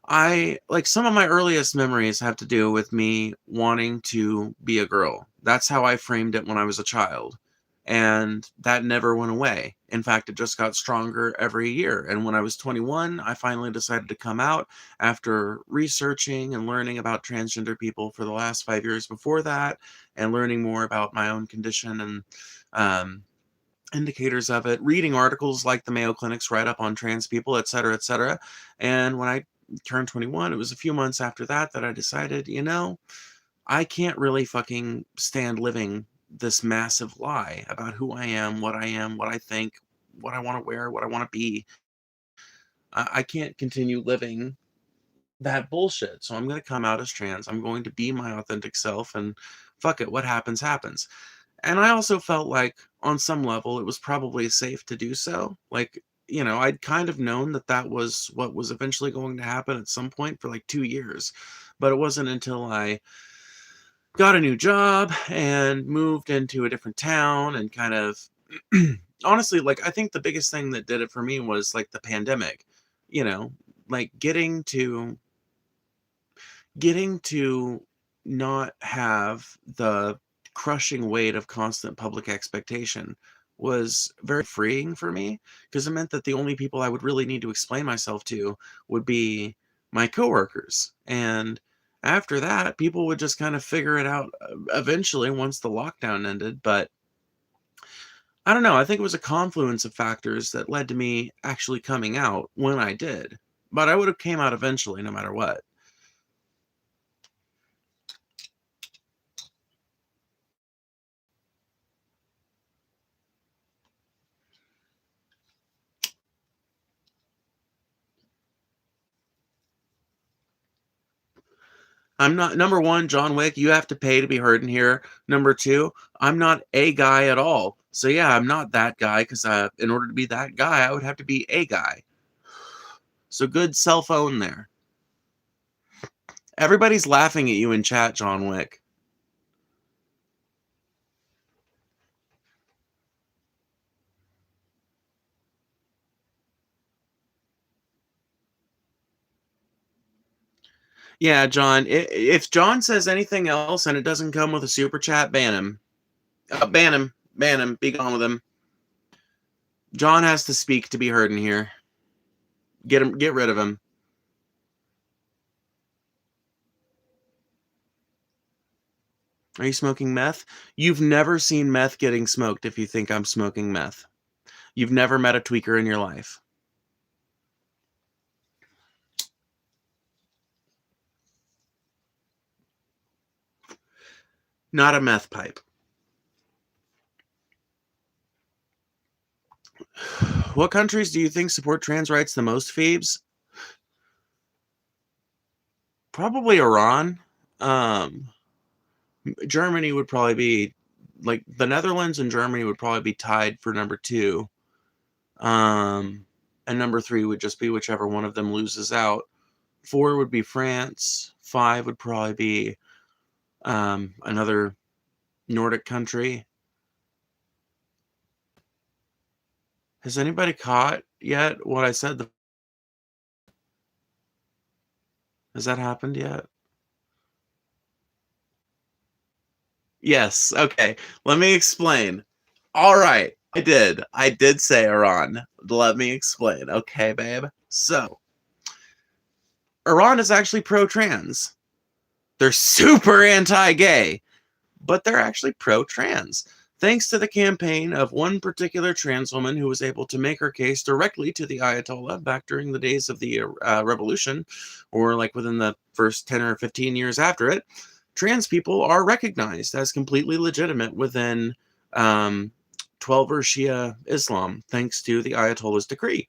I like some of my earliest memories have to do with me wanting to be a girl. That's how I framed it when I was a child. And that never went away. In fact, it just got stronger every year. And when I was 21, I finally decided to come out after researching and learning about transgender people for the last 5 years before that, and learning more about my own condition and indicators of it, reading articles like the Mayo Clinic's write-up on trans people, et cetera, et cetera. And when I turned 21, it was a few months after that that I decided, you know, I can't really fucking stand living this massive lie about who I am, what I think, what I want to wear, what I want to be. I can't continue living that bullshit. So I'm going to come out as trans. I'm going to be my authentic self, and fuck it, what happens, happens. And I also felt like on some level it was probably safe to do so. Like, you know, I'd kind of known that that was what was eventually going to happen at some point for like 2 years. But it wasn't until I got a new job and moved into a different town and kind of honestly, like, I think the biggest thing that did it for me was like the pandemic, you know, like getting to not have the crushing weight of constant public expectation was very freeing for me, because it meant that the only people I would really need to explain myself to would be my coworkers. And after that, people would just kind of figure it out eventually once the lockdown ended. But I don't know. I think it was a confluence of factors that led to me actually coming out when I did. But I would have came out eventually no matter what. I'm not, number one, John Wick, you have to pay to be heard in here. Number two, I'm not a guy at all. So yeah, I'm not that guy, because in order to be that guy, I would have to be a guy. So good cell phone there. Everybody's laughing at you in chat, John Wick. Yeah, John, if John says anything else and it doesn't come with a super chat, ban him. Ban him, be gone with him. John has to speak to be heard in here. Get rid of him. Are you smoking meth? You've never seen meth getting smoked if you think I'm smoking meth. You've never met a tweaker in your life. Not a meth pipe. What countries do you think support trans rights the most, Phoebes? Probably Iran. Germany would probably be, like, the Netherlands and Germany would probably be tied for number 2. And number 3 would just be whichever one of them loses out. 4 would be France. 5 would probably be another Nordic country. Has anybody caught yet what I said? Has that happened yet? Yes. Okay. Let me explain. All right. I did say Iran. Let me explain. Okay, babe. So, Iran is actually pro-trans. They're super anti-gay, but they're actually pro-trans. Thanks to the campaign of one particular trans woman who was able to make her case directly to the Ayatollah back during the days of the revolution, or like within the first 10 or 15 years after it, trans people are recognized as completely legitimate within 12er Shia Islam, thanks to the Ayatollah's decree.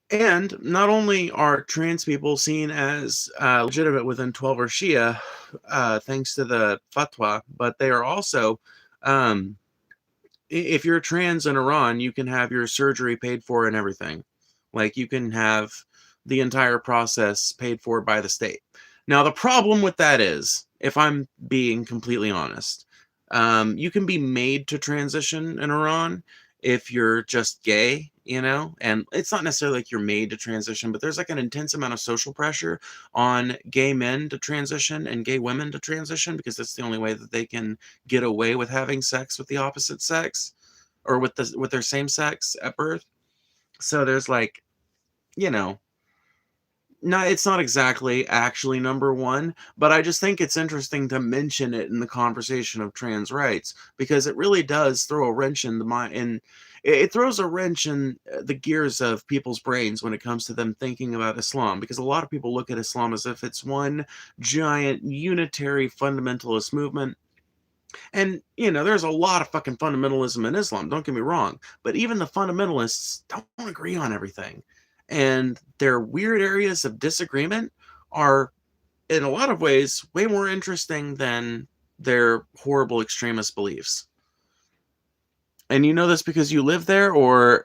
And not only are trans people seen as legitimate within 12er Shia, thanks to the fatwa, but they are also, if you're trans in Iran, you can have your surgery paid for and everything. Like, you can have the entire process paid for by the state. Now, the problem with that is, if I'm being completely honest, you can be made to transition in Iran if you're just gay, and it's not necessarily like you're made to transition, but there's like an intense amount of social pressure on gay men to transition and gay women to transition, because that's the only way that they can get away with having sex with the opposite sex, or with their same sex at birth. So there's like, you know, no, it's not exactly actually number one, but I just think it's interesting to mention it in the conversation of trans rights, because it really does throw a wrench in the mind, and it throws a wrench in the gears of people's brains when it comes to them thinking about Islam, because a lot of people look at Islam as if it's one giant unitary fundamentalist movement. And, there's a lot of fucking fundamentalism in Islam, don't get me wrong, but even the fundamentalists don't agree on everything. And their weird areas of disagreement are, in a lot of ways, way more interesting than their horrible extremist beliefs. And you know this because you live there, or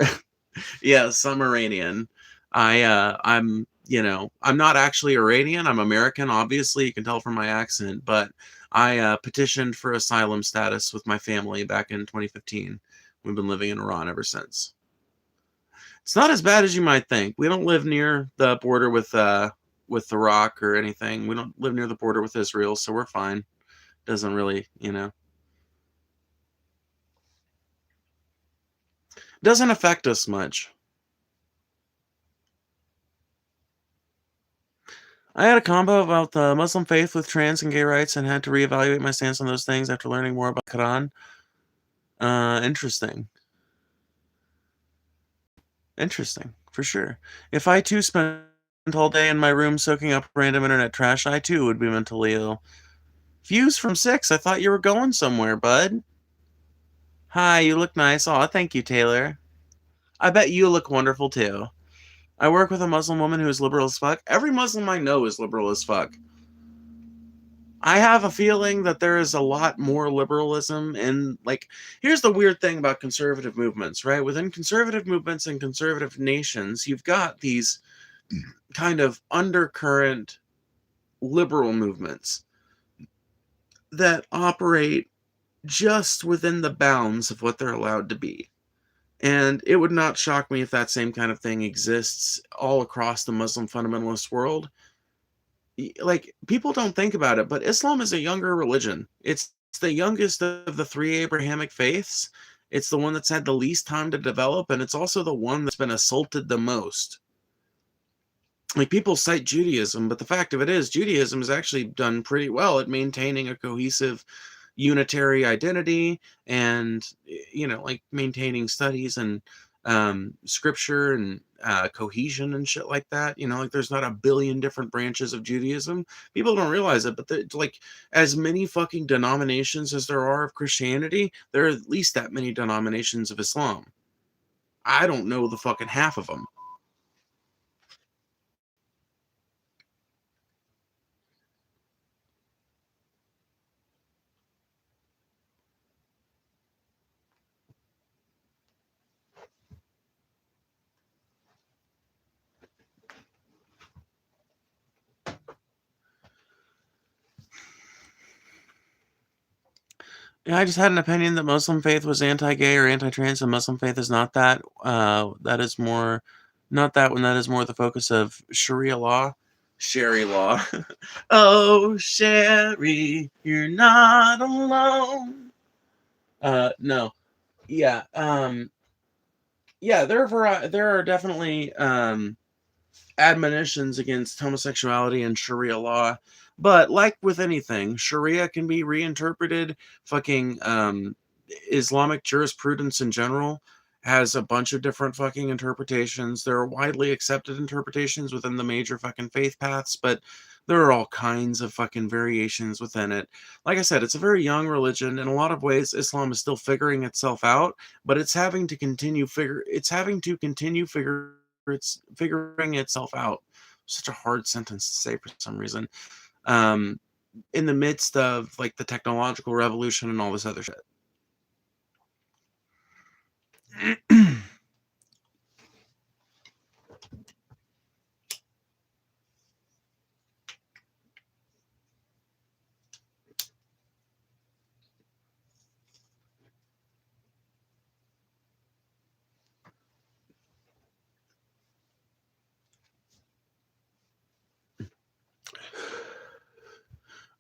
yes, I'm Iranian. I'm not actually Iranian. I'm American, obviously. You can tell from my accent, but I petitioned for asylum status with my family back in 2015. We've been living in Iran ever since. It's not as bad as you might think. We don't live near the border with Iraq or anything. We don't live near the border with Israel, so we're fine. Doesn't really, doesn't affect us much. I had a combo about the Muslim faith with trans and gay rights, and had to reevaluate my stance on those things after learning more about Quran. Interesting. Interesting, for sure. If I too spent all day in my room soaking up random internet trash, I too would be mentally ill. Fuse from 6. I thought you were going somewhere, bud. Hi, you look nice. Aw, thank you, Taylor. I bet you look wonderful, too. I work with a Muslim woman who is liberal as fuck. Every Muslim I know is liberal as fuck. I have a feeling that there is a lot more liberalism in, like, here's the weird thing about conservative movements, right? Within conservative movements and conservative nations, you've got these kind of undercurrent liberal movements that operate just within the bounds of what they're allowed to be. And it would not shock me if that same kind of thing exists all across the Muslim fundamentalist world. Like, people don't think about it, but Islam is a younger religion. It's the youngest of the three Abrahamic faiths. It's the one that's had the least time to develop, and it's also the one that's been assaulted the most. Like, people cite Judaism, but the fact of it is, Judaism has actually done pretty well at maintaining a cohesive unitary identity and, like, maintaining studies and scripture and cohesion and shit like that. Like, there's not a billion different branches of Judaism. People don't realize it, but like, as many fucking denominations as there are of Christianity, there are at least that many denominations of Islam. I don't know the fucking half of them. Yeah, I just had an opinion that Muslim faith was anti-gay or anti-trans, and Muslim faith is not that. That is more, not that one. That is more the focus of Sharia law, Sherry law. Oh, Sherry, you're not alone. No, yeah, yeah. There are definitely admonitions against homosexuality and Sharia law. But like with anything, Sharia can be reinterpreted. Fucking Islamic jurisprudence in general has a bunch of different fucking interpretations. There are widely accepted interpretations within the major fucking faith paths, but there are all kinds of fucking variations within it. Like I said, it's a very young religion. In a lot of ways, Islam is still figuring itself out, but it's having to continue it's figuring itself out. Such a hard sentence to say for some reason. Um, in the midst of, like, the technological revolution and all this other shit.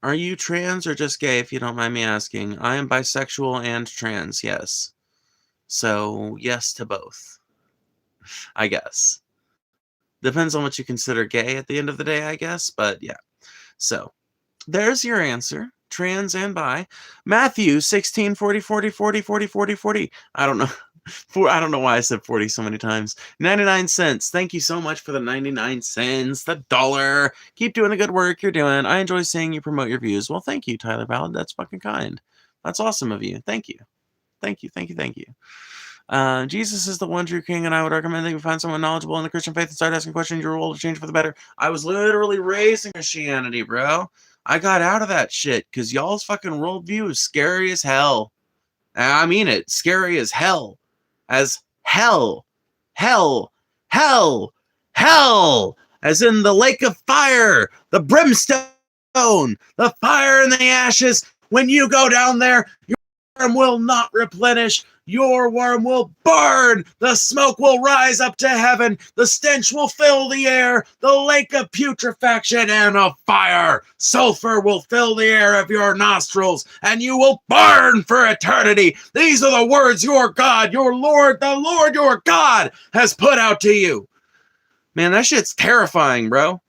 Are you trans or just gay, if you don't mind me asking? I am bisexual and trans, yes. So, yes to both, I guess. Depends on what you consider gay at the end of the day, I guess, but yeah. So, there's your answer. Trans and bi. Matthew 16 40 40 40 40 40 40. I don't know. I don't know why I said 40 so many times. 99 cents. Thank you so much for the 99 cents. The dollar. Keep doing the good work you're doing. I enjoy seeing you promote your views. Well, thank you, Tyler Ballard. That's fucking kind. That's awesome of you. Thank you. Thank you. Thank you. Thank you. Jesus is the one true king, and I would recommend that you find someone knowledgeable in the Christian faith and start asking questions. Your role to change for the better. I was literally raised in Christianity, bro. I got out of that shit because y'all's fucking worldview is scary as hell. I mean it. Scary as hell. As hell. Hell. Hell. Hell. As in the lake of fire. The brimstone. The fire and the ashes. When you go down there, your worm will not replenish. Your worm will burn. The smoke will rise up to heaven. The stench will fill the air. The lake of putrefaction and of fire. Sulfur will fill the air of your nostrils, and you will burn for eternity. These are the words your God, your Lord, the Lord your God has put out to you. Man, that shit's terrifying, bro.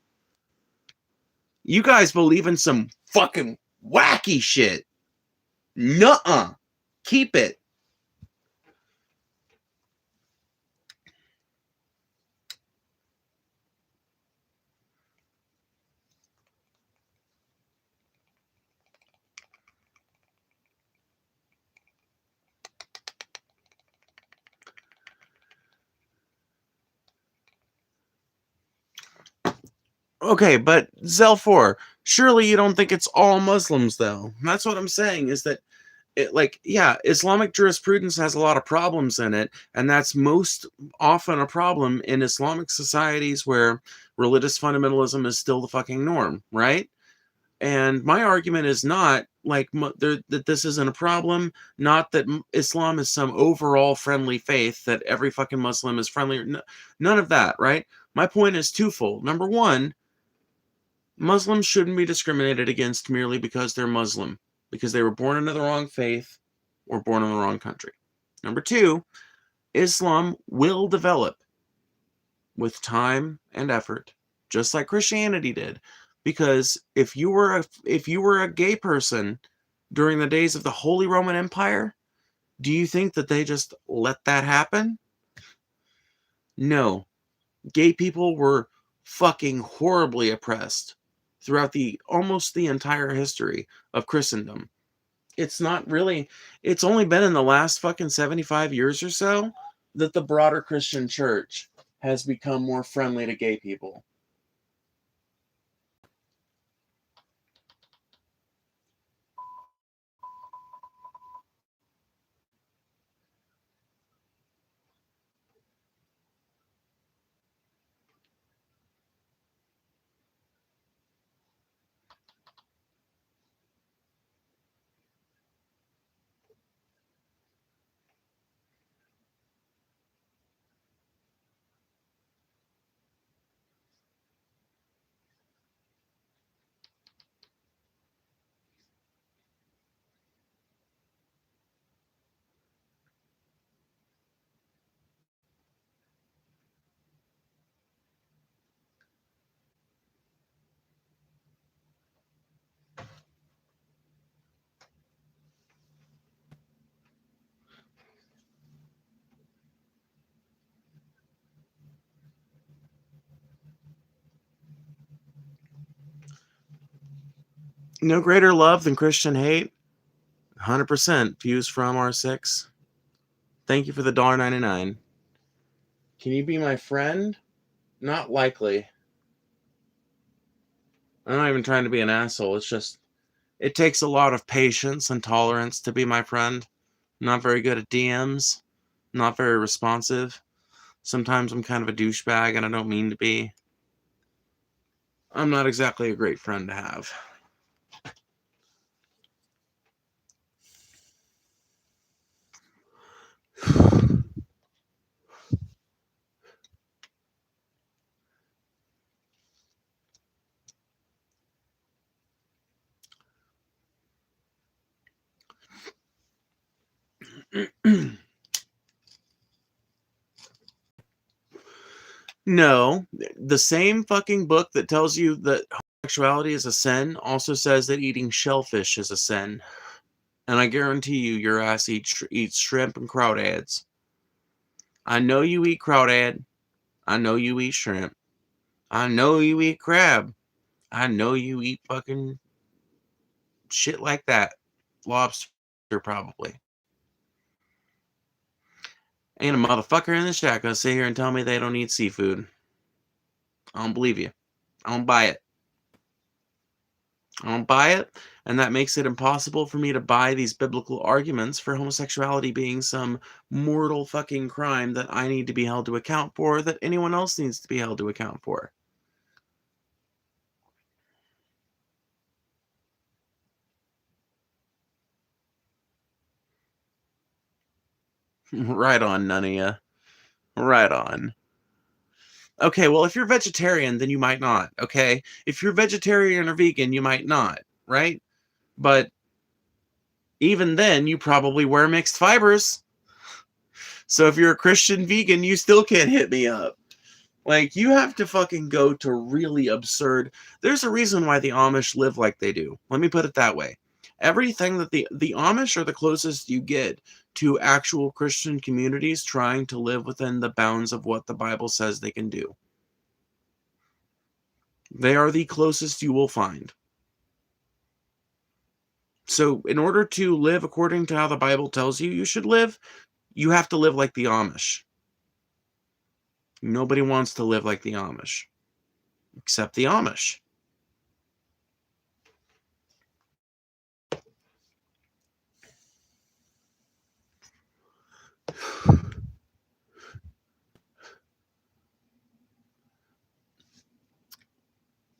You guys believe in some fucking wacky shit. Nuh-uh. Keep it. Okay, but Zelfor, surely you don't think it's all Muslims, though. That's what I'm saying, is that yeah, Islamic jurisprudence has a lot of problems in it, and that's most often a problem in Islamic societies where religious fundamentalism is still the fucking norm, right? And my argument is not like that this isn't a problem, not that Islam is some overall friendly faith, that every fucking Muslim is friendly. None of that, right? My point is twofold. Number one, Muslims shouldn't be discriminated against merely because they're Muslim, because they were born into the wrong faith or born in the wrong country. Number two, Islam will develop with time and effort, just like Christianity did. Because if you were a gay person during the days of the Holy Roman Empire, do you think that they just let that happen? No. Gay people were fucking horribly oppressed throughout almost the entire history of Christendom. It's only been in the last fucking 75 years or so that the broader Christian church has become more friendly to gay people. No greater love than Christian hate. 100% views from R6. Thank you for the $1.99. Can you be my friend? Not likely. I'm not even trying to be an asshole. It's just, it takes a lot of patience and tolerance to be my friend. I'm not very good at DMs. Not very responsive. Sometimes I'm kind of a douchebag and I don't mean to be. I'm not exactly a great friend to have. No, the same fucking book that tells you that homosexuality is a sin also says that eating shellfish is a sin. And I guarantee you, your ass eats shrimp and crawdads. I know you eat crawdad. I know you eat shrimp. I know you eat crab. I know you eat fucking shit like that. Lobster, probably. Ain't a motherfucker in the chat gonna sit here and tell me they don't eat seafood. I don't believe you. I don't buy it. I don't buy it, and that makes it impossible for me to buy these biblical arguments for homosexuality being some mortal fucking crime that I need to be held to account for, that anyone else needs to be held to account for. Right on, none of ya. Right on. Okay, well, if you're vegetarian, then you might not, okay? If you're vegetarian or vegan, you might not, right? But even then, you probably wear mixed fibers. So if you're a Christian vegan, you still can't hit me up. Like, you have to fucking go to really absurd. There's a reason why the Amish live like they do. Let me put it that way. Everything that the Amish are the closest you get to actual Christian communities trying to live within the bounds of what the Bible says they can do. They are the closest you will find. So in order to live according to how the Bible tells you you should live, you have to live like the Amish. Nobody wants to live like the Amish. except the Amish.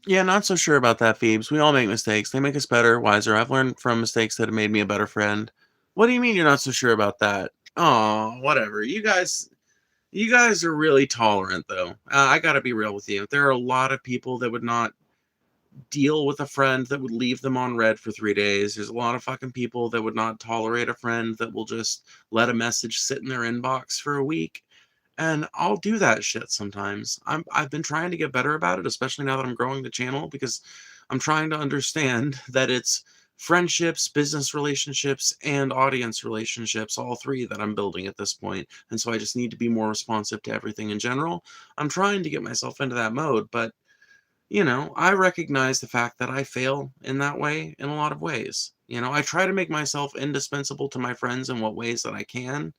Yeah, not so sure about that, Phoebes. We all make mistakes. They make us better, wiser. I've learned from mistakes that have made me a better friend. What do you mean you're not so sure about that? Oh, whatever. You guys are really tolerant, though. I gotta be real with you. There are a lot of people that would not deal with a friend that would leave them on red for 3 days. There's a lot of fucking people that would not tolerate a friend that will just let a message sit in their inbox for a week. And I'll do that shit sometimes. I've been trying to get better about it, especially now that I'm growing the channel, because I'm trying to understand that it's friendships, business relationships, and audience relationships, all three that I'm building at this point. And so I just need to be more responsive to everything in general. I'm trying to get myself into that mode, but I recognize the fact that I fail in that way in a lot of ways. I try to make myself indispensable to my friends in what ways that I can,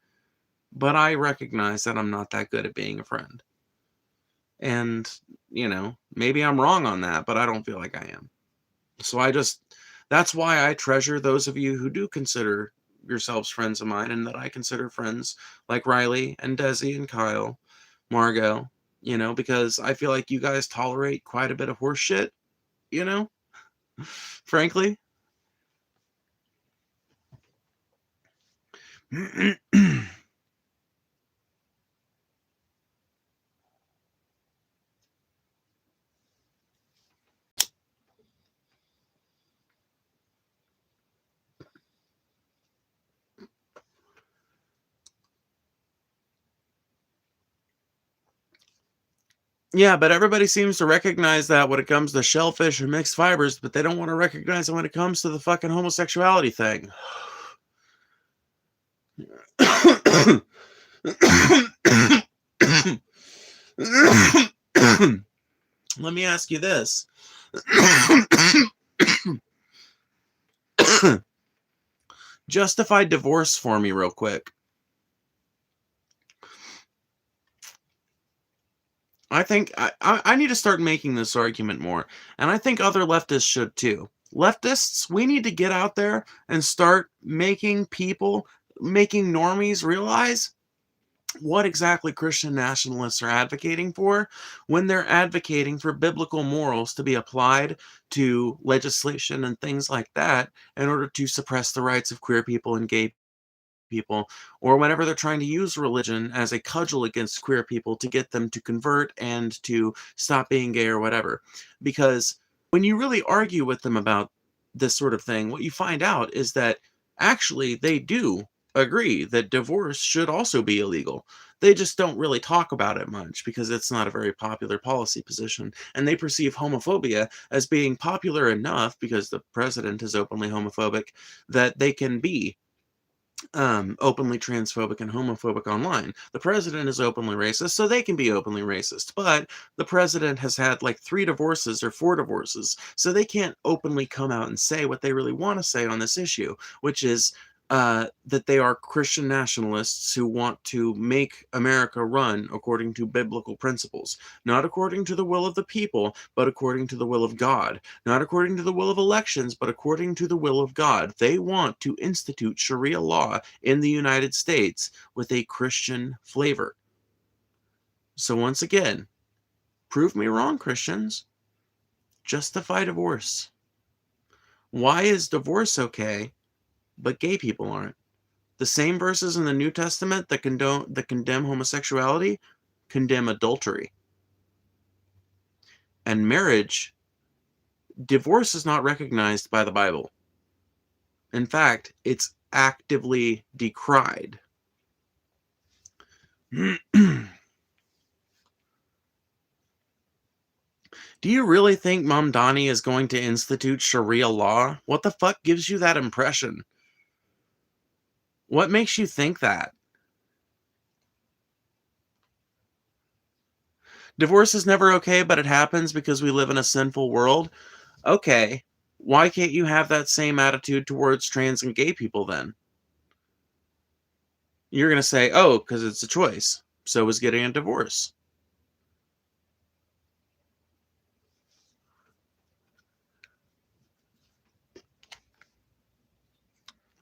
but I recognize that I'm not that good at being a friend. And, maybe I'm wrong on that, but I don't feel like I am. So that's why I treasure those of you who do consider yourselves friends of mine and that I consider friends, like Riley and Desi and Kyle, Margot, because I feel like you guys tolerate quite a bit of horse shit, you know, frankly. Yeah, but everybody seems to recognize that when it comes to shellfish and mixed fibers, but they don't want to recognize it when it comes to the fucking homosexuality thing. Let me ask you this. Justify divorce for me real quick. I think I need to start making this argument more, and I think other leftists should too. Leftists, we need to get out there and start making normies realize what exactly Christian nationalists are advocating for when they're advocating for biblical morals to be applied to legislation and things like that in order to suppress the rights of queer people and gay people, or whenever they're trying to use religion as a cudgel against queer people to get them to convert and to stop being gay or whatever. Because when you really argue with them about this sort of thing, what you find out is that actually they do agree that divorce should also be illegal. They just don't really talk about it much because it's not a very popular policy position. And they perceive homophobia as being popular enough because the president is openly homophobic that they can be openly transphobic and homophobic online. The president is openly racist, so they can be openly racist. But the president has had like 3 divorces or 4 divorces, so they can't openly come out and say what they really want to say on this issue, which is that they are Christian nationalists who want to make America run according to biblical principles, not according to the will of the people, but according to the will of God, not according to the will of elections, but according to the will of God. They want to institute Sharia law in the United States with a Christian flavor. So once again, prove me wrong, Christians. Justify divorce. Why is divorce okay, but gay people aren't? The same verses in the New Testament that condemn homosexuality condemn adultery. And divorce is not recognized by the Bible. In fact, it's actively decried. Do you really think Mamdani is going to institute Sharia law? What the fuck gives you that impression? What makes you think that? Divorce is never okay, but it happens because we live in a sinful world. Okay, why can't you have that same attitude towards trans and gay people then? You're going to say, oh, because it's a choice. So is getting a divorce.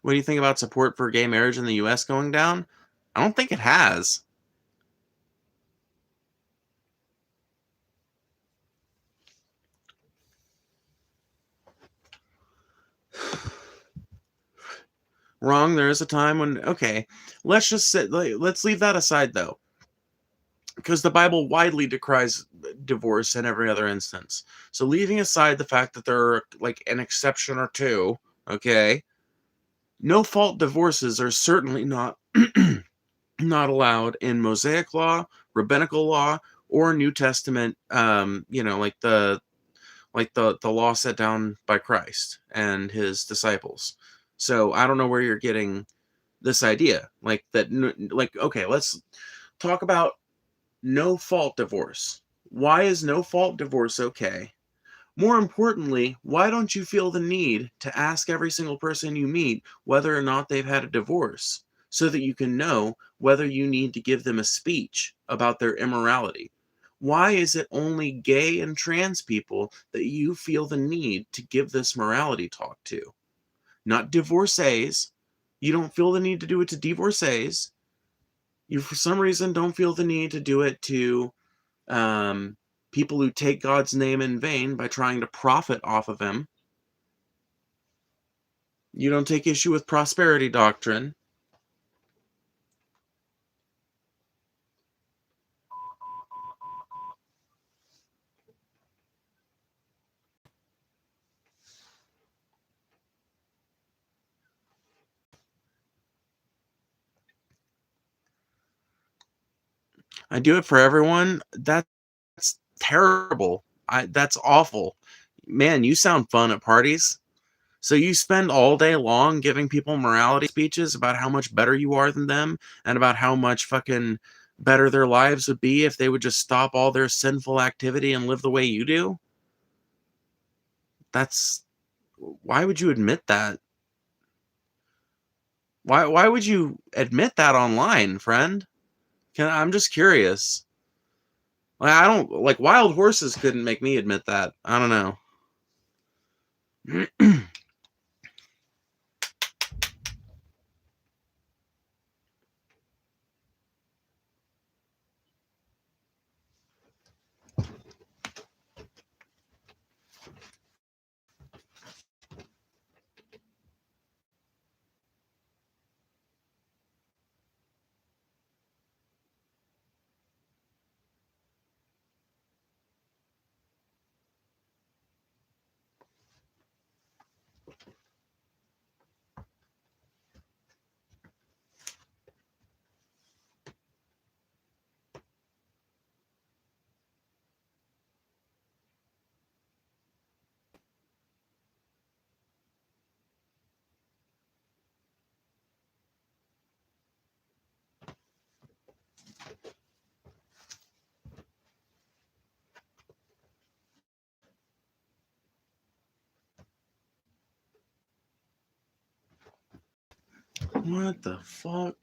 What do you think about support for gay marriage in the US going down? I don't think it has. Wrong. There is a time when, okay, let's just sit, let's leave that aside though, because the Bible widely decries divorce in every other instance. So leaving aside the fact that there are like an exception or two, okay, no fault divorces are certainly not not allowed in Mosaic law, rabbinical law, or New Testament. Like the law set down by Christ and his disciples. So I don't know where you're getting this idea. Like that. Like, okay, let's talk about no fault divorce. Why is no fault divorce okay? More importantly, why don't you feel the need to ask every single person you meet whether or not they've had a divorce so that you can know whether you need to give them a speech about their immorality? Why is it only gay and trans people that you feel the need to give this morality talk to? Not divorcees. You don't feel the need to do it to divorcees. You, for some reason, don't feel the need to do it to um, people who take God's name in vain by trying to profit off of him. You don't take issue with prosperity doctrine. I do it for everyone. That's terrible. That's awful. Man, you sound fun at parties. So you spend all day long giving people morality speeches about how much better you are than them and about how much fucking better their lives would be if they would just stop all their sinful activity and live the way you do? That's why would you admit that? Why would you admit that online, friend? I'm just curious. Like, I don't like wild horses couldn't make me admit that. I don't know. What the fuck?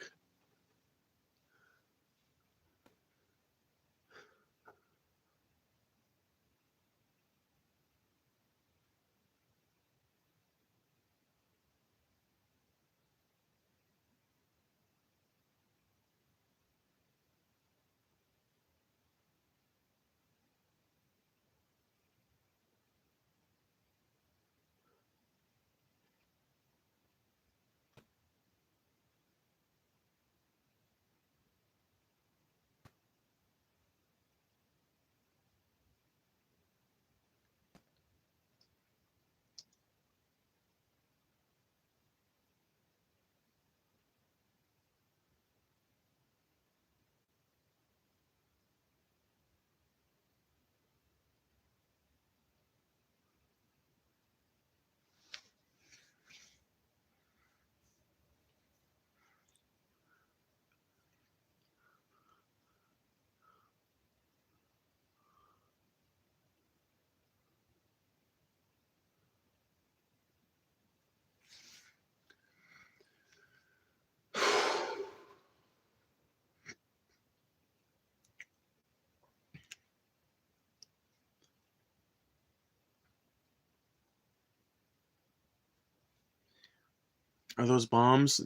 Are those bombs?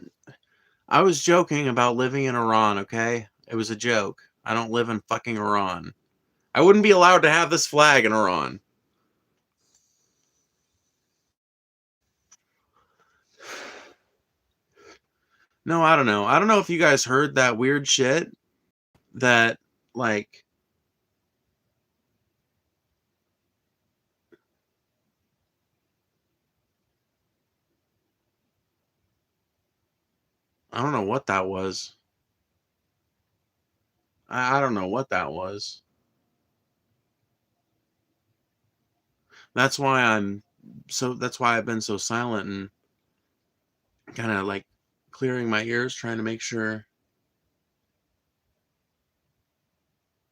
I was joking about living in Iran, okay? It was a joke. I don't live in fucking Iran. I wouldn't be allowed to have this flag in Iran. No, I don't know. I don't know if you guys heard that weird shit that, like, I don't know what that was. I don't know what that was. That's why that's why I've been so silent and kind of like clearing my ears, trying to make sure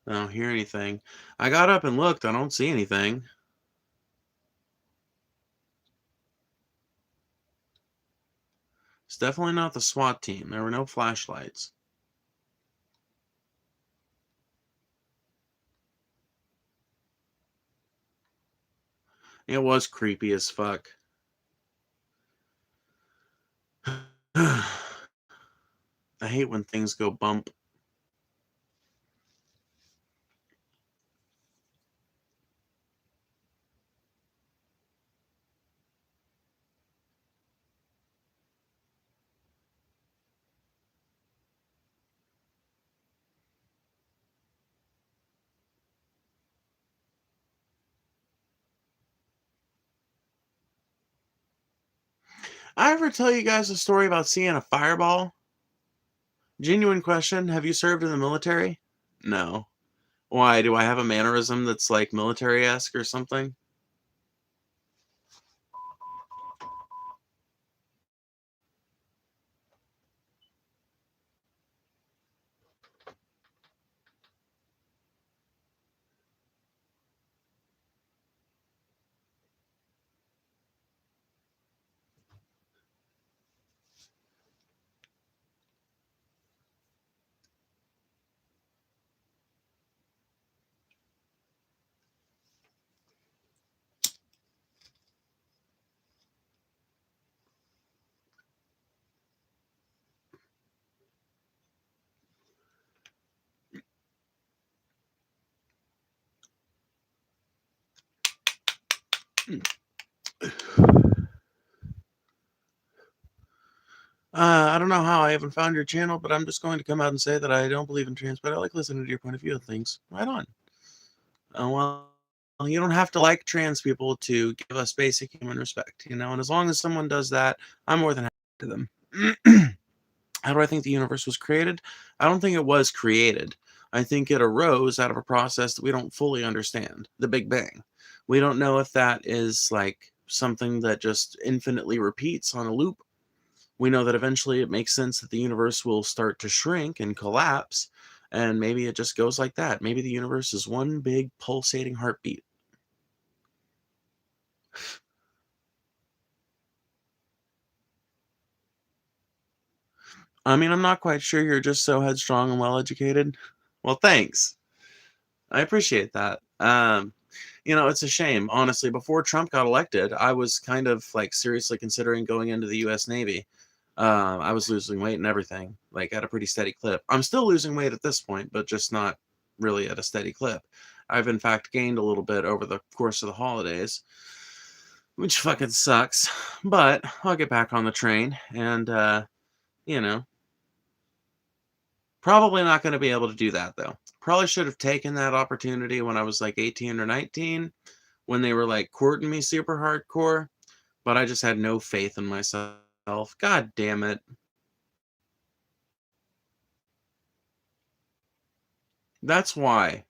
I don't hear anything. I got up and looked. I don't see anything. It's definitely not the SWAT team. There were no flashlights. It was creepy as fuck. I hate when things go bump. I ever tell you guys a story about seeing a fireball? Genuine question. Have you served in the military? No. Why? Do I have a mannerism that's like military-esque or something? I don't know how I haven't found your channel, but I'm just going to come out and say that I don't believe in trans, but I like listening to your point of view of things. Right on. Well, you don't have to like trans people to give us basic human respect, you know, and as long as someone does that, I'm more than happy to them. How do I think the universe was created? I don't think it was created. I think it arose out of a process that we don't fully understand, the Big Bang. We don't know if that is like something that just infinitely repeats on a loop. We know that eventually it makes sense that the universe will start to shrink and collapse, and maybe it just goes like that. Maybe the universe is one big pulsating heartbeat. I mean, I'm not quite sure. You're just so headstrong and well educated. Well, thanks. I appreciate that. You know, it's a shame. Honestly, before Trump got elected, I was kind of like seriously considering going into the US Navy. I was losing weight and everything, like at a pretty steady clip. I'm still losing weight at this point, but just not really at a steady clip. I've in fact gained a little bit over the course of the holidays, which fucking sucks. But I'll get back on the train and, you know, probably not going to be able to do that though. Probably should have taken that opportunity when I was like 18 or 19 when they were like courting me super hardcore, but I just had no faith in myself. God damn it. That's why.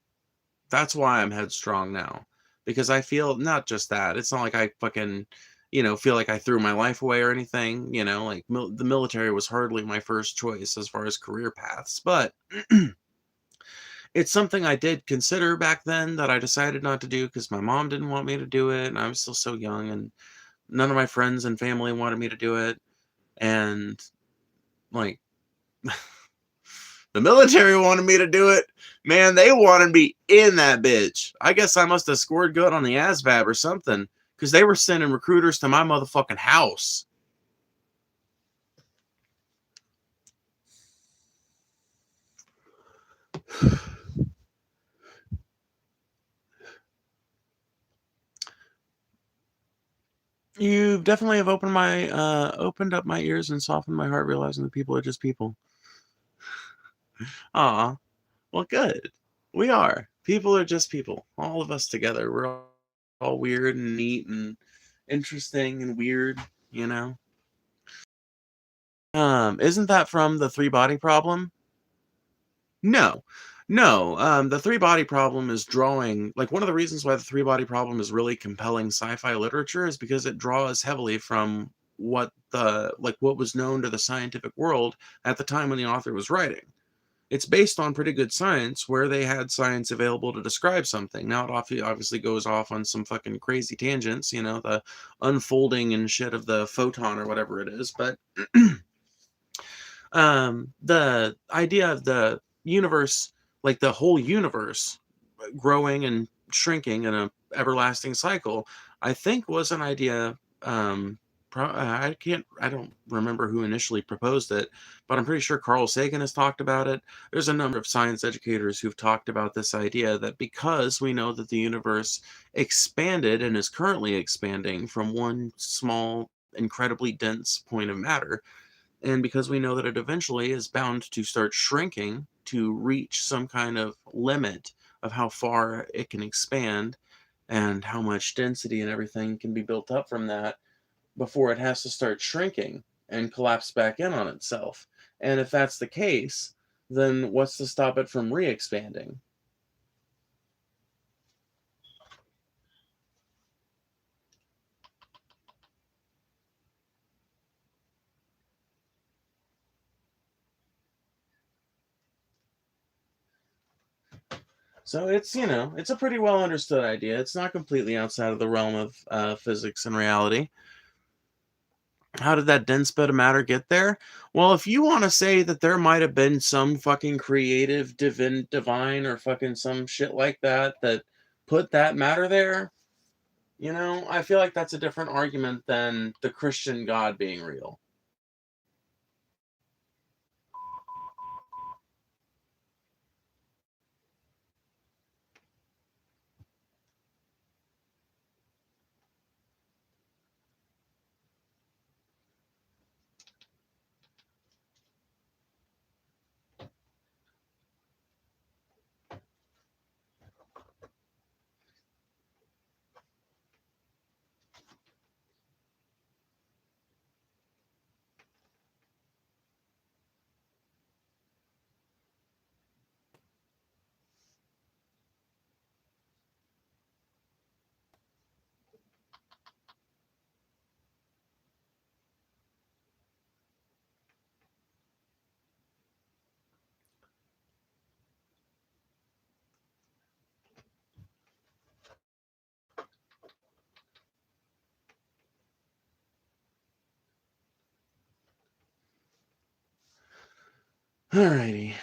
That's why I'm headstrong now. Because I feel not just that. It's not like I fucking, you know, feel like I threw my life away or anything. You know, like the military was hardly my first choice as far as career paths, but it's something I did consider back then that I decided not to do because my mom didn't want me to do it, and I was still so young, and none of my friends and family wanted me to do it. And like the military wanted me to do it. Man, they wanted me in that bitch. I guess I must have scored good on the ASVAB or something because they were sending recruiters to my motherfucking house. You definitely have opened up my ears and softened my heart, realizing that people are just people. Aw, well, good. We are. People are just people. All of us together. We're all weird and neat and interesting and weird, you know? Isn't that from the three body problem? No. No, the three body problem is drawing like, one of the reasons why the three body problem is really compelling sci-fi literature is because it draws heavily from what was known to the scientific world at the time when the author was writing. It's based on pretty good science where they had science available to describe something. Now it obviously goes off on some fucking crazy tangents, the unfolding and shit of the photon or whatever it is, but the idea of the universe, like the whole universe growing and shrinking in a everlasting cycle, I think was an idea. I don't remember who initially proposed it, but I'm pretty sure Carl Sagan has talked about it. There's a number of science educators who've talked about this idea that because we know that the universe expanded and is currently expanding from one small, incredibly dense point of matter, and because we know that it eventually is bound to start shrinking to reach some kind of limit of how far it can expand and how much density and everything can be built up from that before it has to start shrinking and collapse back in on itself. And if that's the case, then what's to stop it from re-expanding? So it's a pretty well understood idea. It's not completely outside of the realm of physics and reality. How did that dense bit of matter get there? Well, if you want to say that there might have been some fucking creative divine or fucking some shit like that that put that matter there, I feel like that's a different argument than the Christian God being real. Alrighty.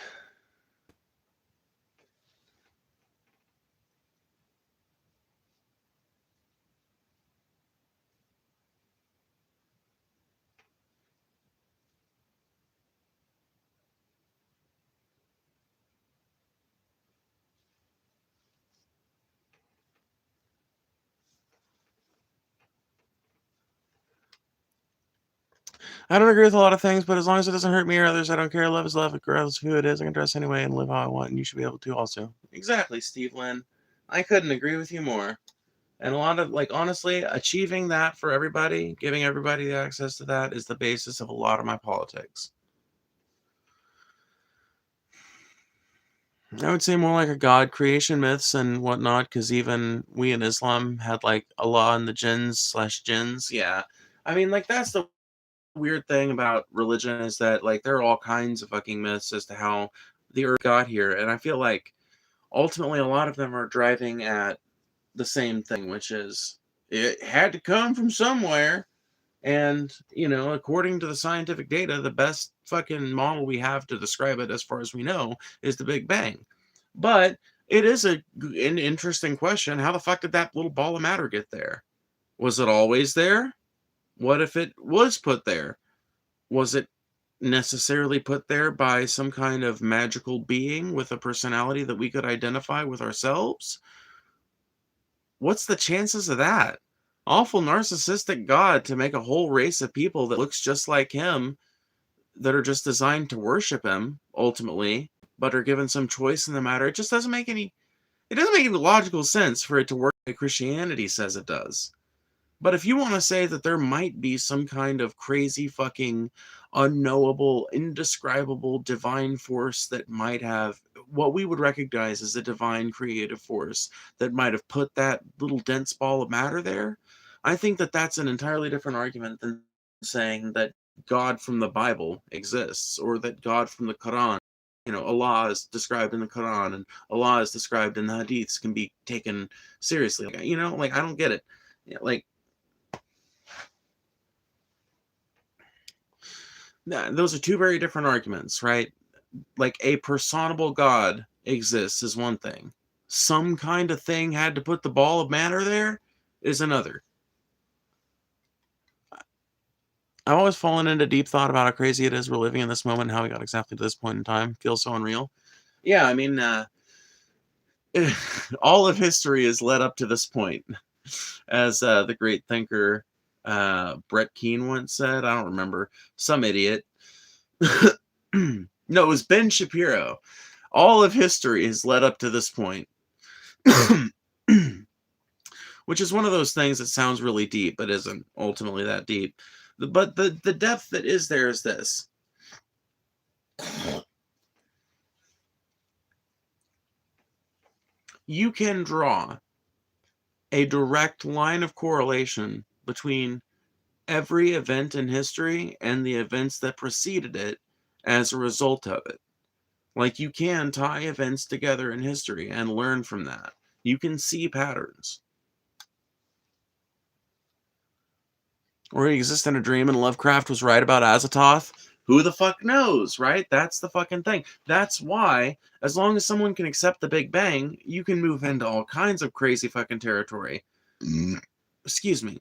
I don't agree with a lot of things, but as long as it doesn't hurt me or others, I don't care. Love is love, regardless of who it is. I can dress anyway and live how I want, and you should be able to also. Exactly, Steve Lynn. I couldn't agree with you more. And a lot of, like, honestly, achieving that for everybody, giving everybody the access to that is the basis of a lot of my politics. I would say more like a God creation myths and whatnot, because even we in Islam had like Allah and the jinns/jinns. Yeah. I mean, like, that's the weird thing about religion is that, like, there are all kinds of fucking myths as to how the earth got here. And I feel like ultimately a lot of them are driving at the same thing, which is it had to come from somewhere. And, according to the scientific data, the best fucking model we have to describe it, as far as we know, is the Big Bang. But it is an interesting question. How the fuck did that little ball of matter get there? Was it always there? What if it was put there? Was it necessarily put there by some kind of magical being with a personality that we could identify with ourselves? What's the chances of that? awful narcissistic God to make a whole race of people that looks just like him, that are just designed to worship him ultimately, but are given some choice in the matter. It just doesn't make any logical sense for it to work like Christianity says it does. But if you want to say that there might be some kind of crazy fucking unknowable, indescribable divine force that might have what we would recognize as a divine creative force that might have put that little dense ball of matter there, I think that that's an entirely different argument than saying that God from the Bible exists, or that God from the Quran, Allah is described in the Quran and Allah is described in the Hadiths, can be taken seriously. Like, I don't get it. Like, those are two very different arguments, right? Like, a personable God exists is one thing. Some kind of thing had to put the ball of matter there is another. I've always fallen into deep thought about how crazy it is we're living in this moment and how we got exactly to this point in time. Feels so unreal. Yeah, I mean, all of history has led up to this point. As the great thinker Brett Keane once said, I don't remember, some idiot. No, it was Ben Shapiro. All of history has led up to this point. Which is one of those things that sounds really deep, but isn't ultimately that deep. But the depth that is there is this. You can draw a direct line of correlation between every event in history and the events that preceded it as a result of it. Like, you can tie events together in history and learn from that. You can see patterns. Or he exists in a dream and Lovecraft was right about Azathoth. Who the fuck knows, right? That's the fucking thing. That's why, as long as someone can accept the Big Bang, you can move into all kinds of crazy fucking territory. Excuse me.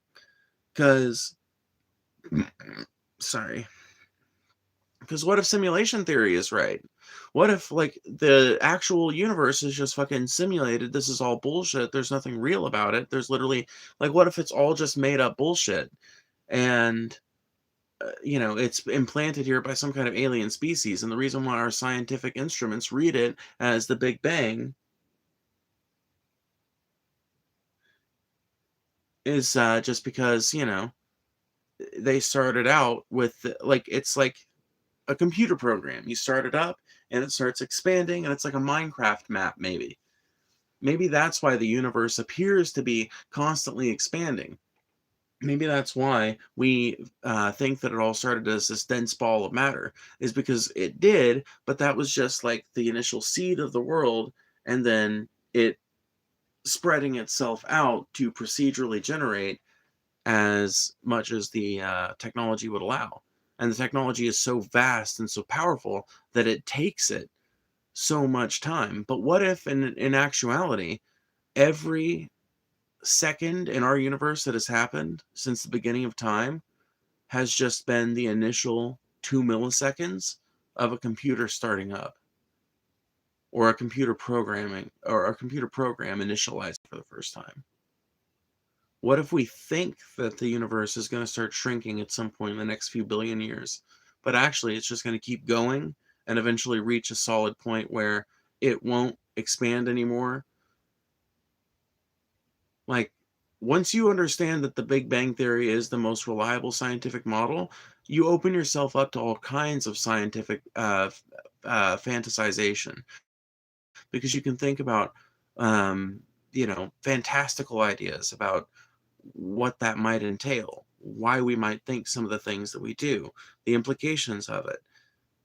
Because, sorry. Because what if simulation theory is right? What if, like, the actual universe is just fucking simulated? This is all bullshit. There's nothing real about it. There's literally, like, what if it's all just made up bullshit? And, it's implanted here by some kind of alien species. And the reason why our scientific instruments read it as the Big Bang is just because, they started out with, like, it's like a computer program. You start it up and it starts expanding, and it's like a Minecraft map, maybe. Maybe that's why the universe appears to be constantly expanding. Maybe that's why we think that it all started as this dense ball of matter, is because it did, but that was just like the initial seed of the world, and then it spreading itself out to procedurally generate as much as the technology would allow. And the technology is so vast and so powerful that it takes it so much time. But what if, in actuality, every second in our universe that has happened since the beginning of time has just been the initial 2 milliseconds of a computer starting up, or a computer program initialized for the first time? What if we think that the universe is going to start shrinking at some point in the next few billion years, but actually it's just going to keep going and eventually reach a solid point where it won't expand anymore? Like, once you understand that the Big Bang Theory is the most reliable scientific model, you open yourself up to all kinds of scientific fantasization, because you can think about, fantastical ideas about what that might entail, why we might think some of the things that we do, the implications of it.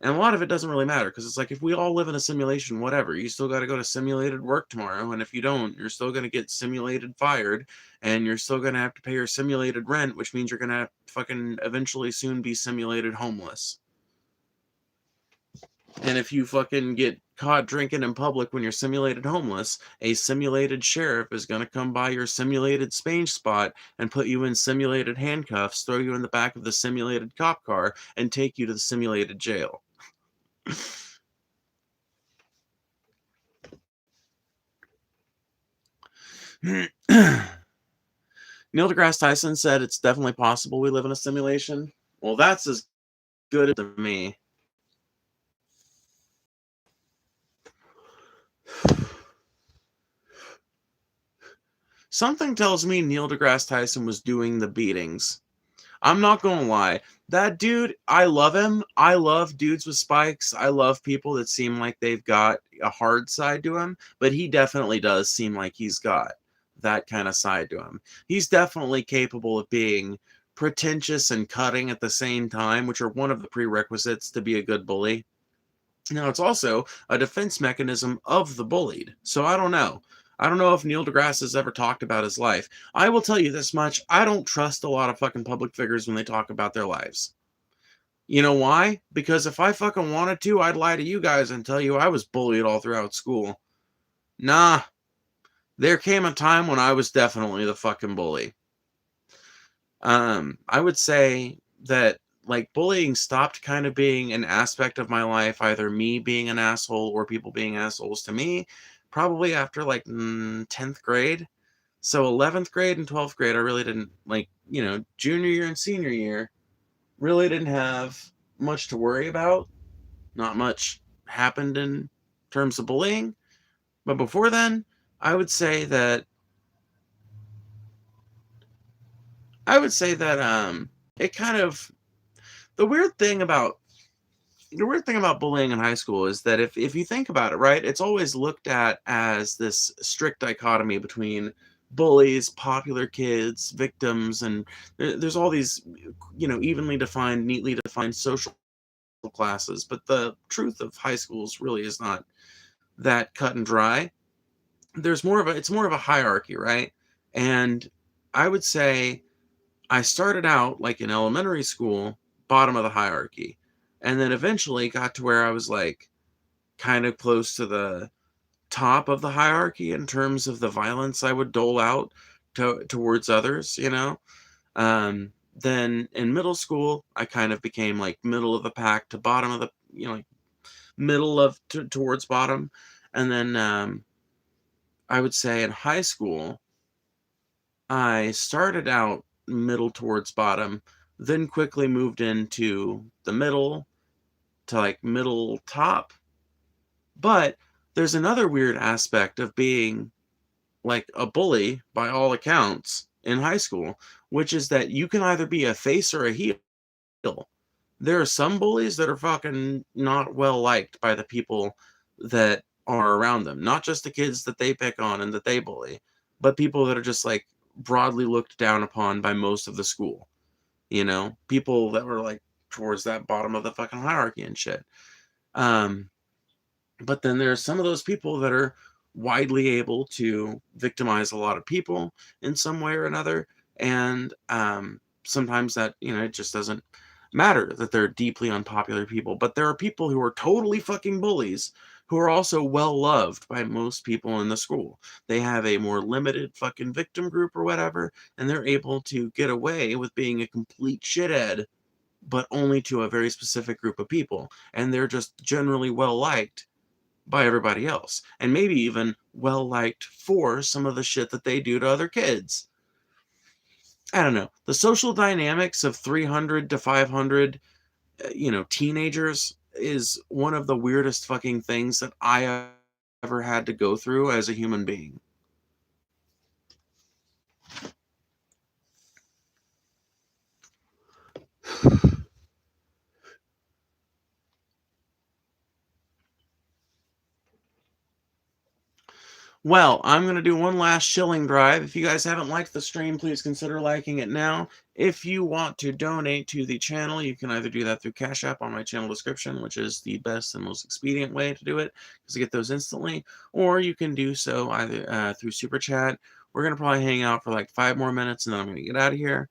And a lot of it doesn't really matter, because it's like, if we all live in a simulation, whatever, you still got to go to simulated work tomorrow. And if you don't, you're still going to get simulated fired, and you're still going to have to pay your simulated rent, which means you're going to fucking eventually soon be simulated homeless. And if you fucking get caught drinking in public when you're simulated homeless, a simulated sheriff is going to come by your simulated Spain spot and put you in simulated handcuffs, throw you in the back of the simulated cop car, and take you to the simulated jail. Neil deGrasse Tyson said it's definitely possible we live in a simulation. Well, that's as good as to me. Something tells me Neil deGrasse Tyson was doing the beatings. I'm not gonna lie. That dude, I love him. I love dudes with spikes. I love people that seem like they've got a hard side to him, but he definitely does seem like he's got that kind of side to him. He's definitely capable of being pretentious and cutting at the same time, which are one of the prerequisites to be a good bully. Now, it's also a defense mechanism of the bullied. So I don't know. I don't know if Neil deGrasse has ever talked about his life. I will tell you this much. I don't trust a lot of fucking public figures when they talk about their lives. You know why? Because if I fucking wanted to, I'd lie to you guys and tell you I was bullied all throughout school. Nah, there came a time when I was definitely the fucking bully. I would say that like bullying stopped kind of being an aspect of my life, either me being an asshole or people being assholes to me, probably after like 10th grade. So 11th grade and 12th grade, I really didn't like, junior year and senior year, really didn't have much to worry about. Not much happened in terms of bullying. But before then, I would say that it kind of the weird thing about bullying in high school is that if you think about it, right, it's always looked at as this strict dichotomy between bullies, popular kids, victims, and there's all these, evenly defined, neatly defined social classes. But the truth of high schools really is not that cut and dry. It's more of a hierarchy, right? And I would say I started out like in elementary school, bottom of the hierarchy, and then eventually got to where I was like kind of close to the top of the hierarchy in terms of the violence I would dole out towards others. Then in middle school, I kind of became like middle of the pack to bottom of the, like middle of towards bottom. And then I would say in high school, I started out middle towards bottom, then quickly moved into the middle to like middle top. But there's another weird aspect of being like a bully by all accounts in high school, which is that you can either be a face or a heel. There are some bullies that are fucking not well liked by the people that are around them, not just the kids that they pick on and that they bully, but people that are just like broadly looked down upon by most of the school. People that were like towards that bottom of the fucking hierarchy and shit. Um, but then there's some of those people that are widely able to victimize a lot of people in some way or another. And sometimes that, it just doesn't matter that they're deeply unpopular people. But there are people who are totally fucking bullies who are also well loved by most people in the school. They have a more limited fucking victim group or whatever, and they're able to get away with being a complete shithead, but only to a very specific group of people. And they're just generally well liked by everybody else, and maybe even well liked for some of the shit that they do to other kids. I don't know. The social dynamics of 300 to 500, teenagers is one of the weirdest fucking things that I ever had to go through as a human being. Well, I'm going to do one last shilling drive. If you guys haven't liked the stream, please consider liking it now. If you want to donate to the channel, you can either do that through Cash App on my channel description, which is the best and most expedient way to do it, because you get those instantly, or you can do so either through Super Chat. We're going to probably hang out for like 5 more minutes, and then I'm going to get out of here.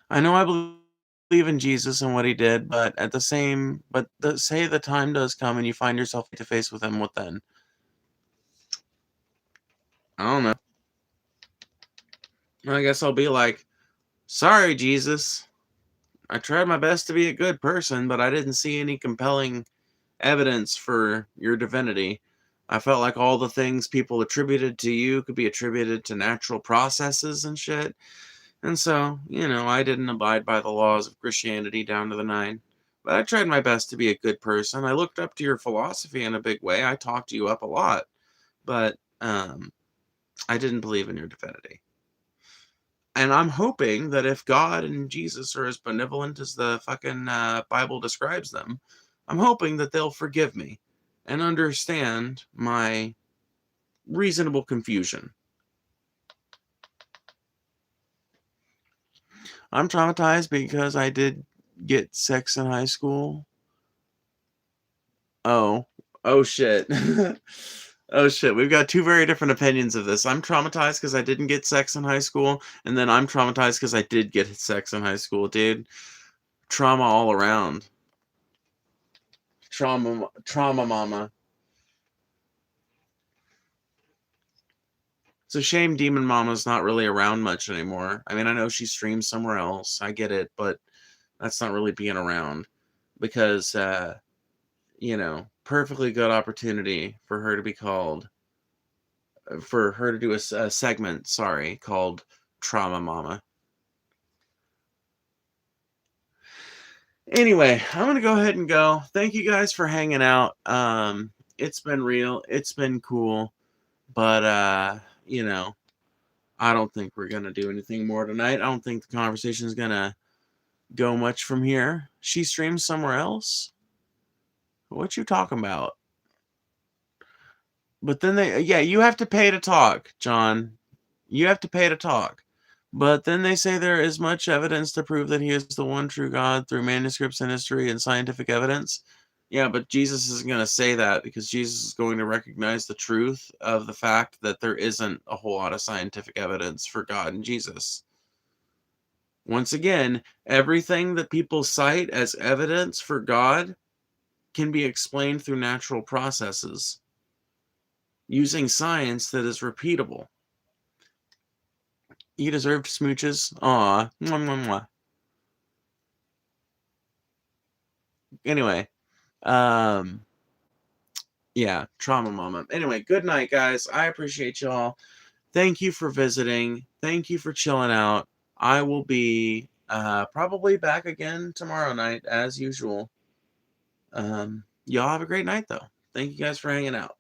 I know I believe in Jesus and what he did, but say the time does come and you find yourself face to face with him, what then? I don't know. I guess I'll be like, sorry, Jesus. I tried my best to be a good person, but I didn't see any compelling evidence for your divinity. I felt like all the things people attributed to you could be attributed to natural processes and shit. And so, I didn't abide by the laws of Christianity down to the nine. But I tried my best to be a good person. I looked up to your philosophy in a big way. I talked you up a lot. But I didn't believe in your divinity. And I'm hoping that if God and Jesus are as benevolent as the fucking Bible describes them, I'm hoping that they'll forgive me and understand my reasonable confusion. I'm traumatized because I did get sex in high school. Oh shit. Oh shit. We've got two very different opinions of this. I'm traumatized because I didn't get sex in high school, and then I'm traumatized because I did get sex in high school, dude. Trauma all around. Trauma mama. It's a shame Demon Mama's not really around much anymore. I mean, I know she streams somewhere else. I get it, but that's not really being around because, perfectly good opportunity for her to be called, for her to do a segment, called Trauma Mama. Anyway, I'm going to go ahead and go. Thank you guys for hanging out. It's been real. It's been cool. But, I don't think we're going to do anything more tonight. I don't think the conversation is going to go much from here. She streams somewhere else? What you talking about? But then you have to pay to talk, John. You have to pay to talk. But then they say there is much evidence to prove that he is the one true God through manuscripts and history and scientific evidence. Yeah, but Jesus isn't going to say that because Jesus is going to recognize the truth of the fact that there isn't a whole lot of scientific evidence for God and Jesus. Once again, everything that people cite as evidence for God can be explained through natural processes using science that is repeatable. You deserved smooches. Aw. Mwah, mwah, mwah. Anyway. Yeah, trauma moment. Anyway, good night, guys. I appreciate y'all. Thank you for visiting. Thank you for chilling out. I will be probably back again tomorrow night as usual. Y'all have a great night, though. Thank you guys for hanging out.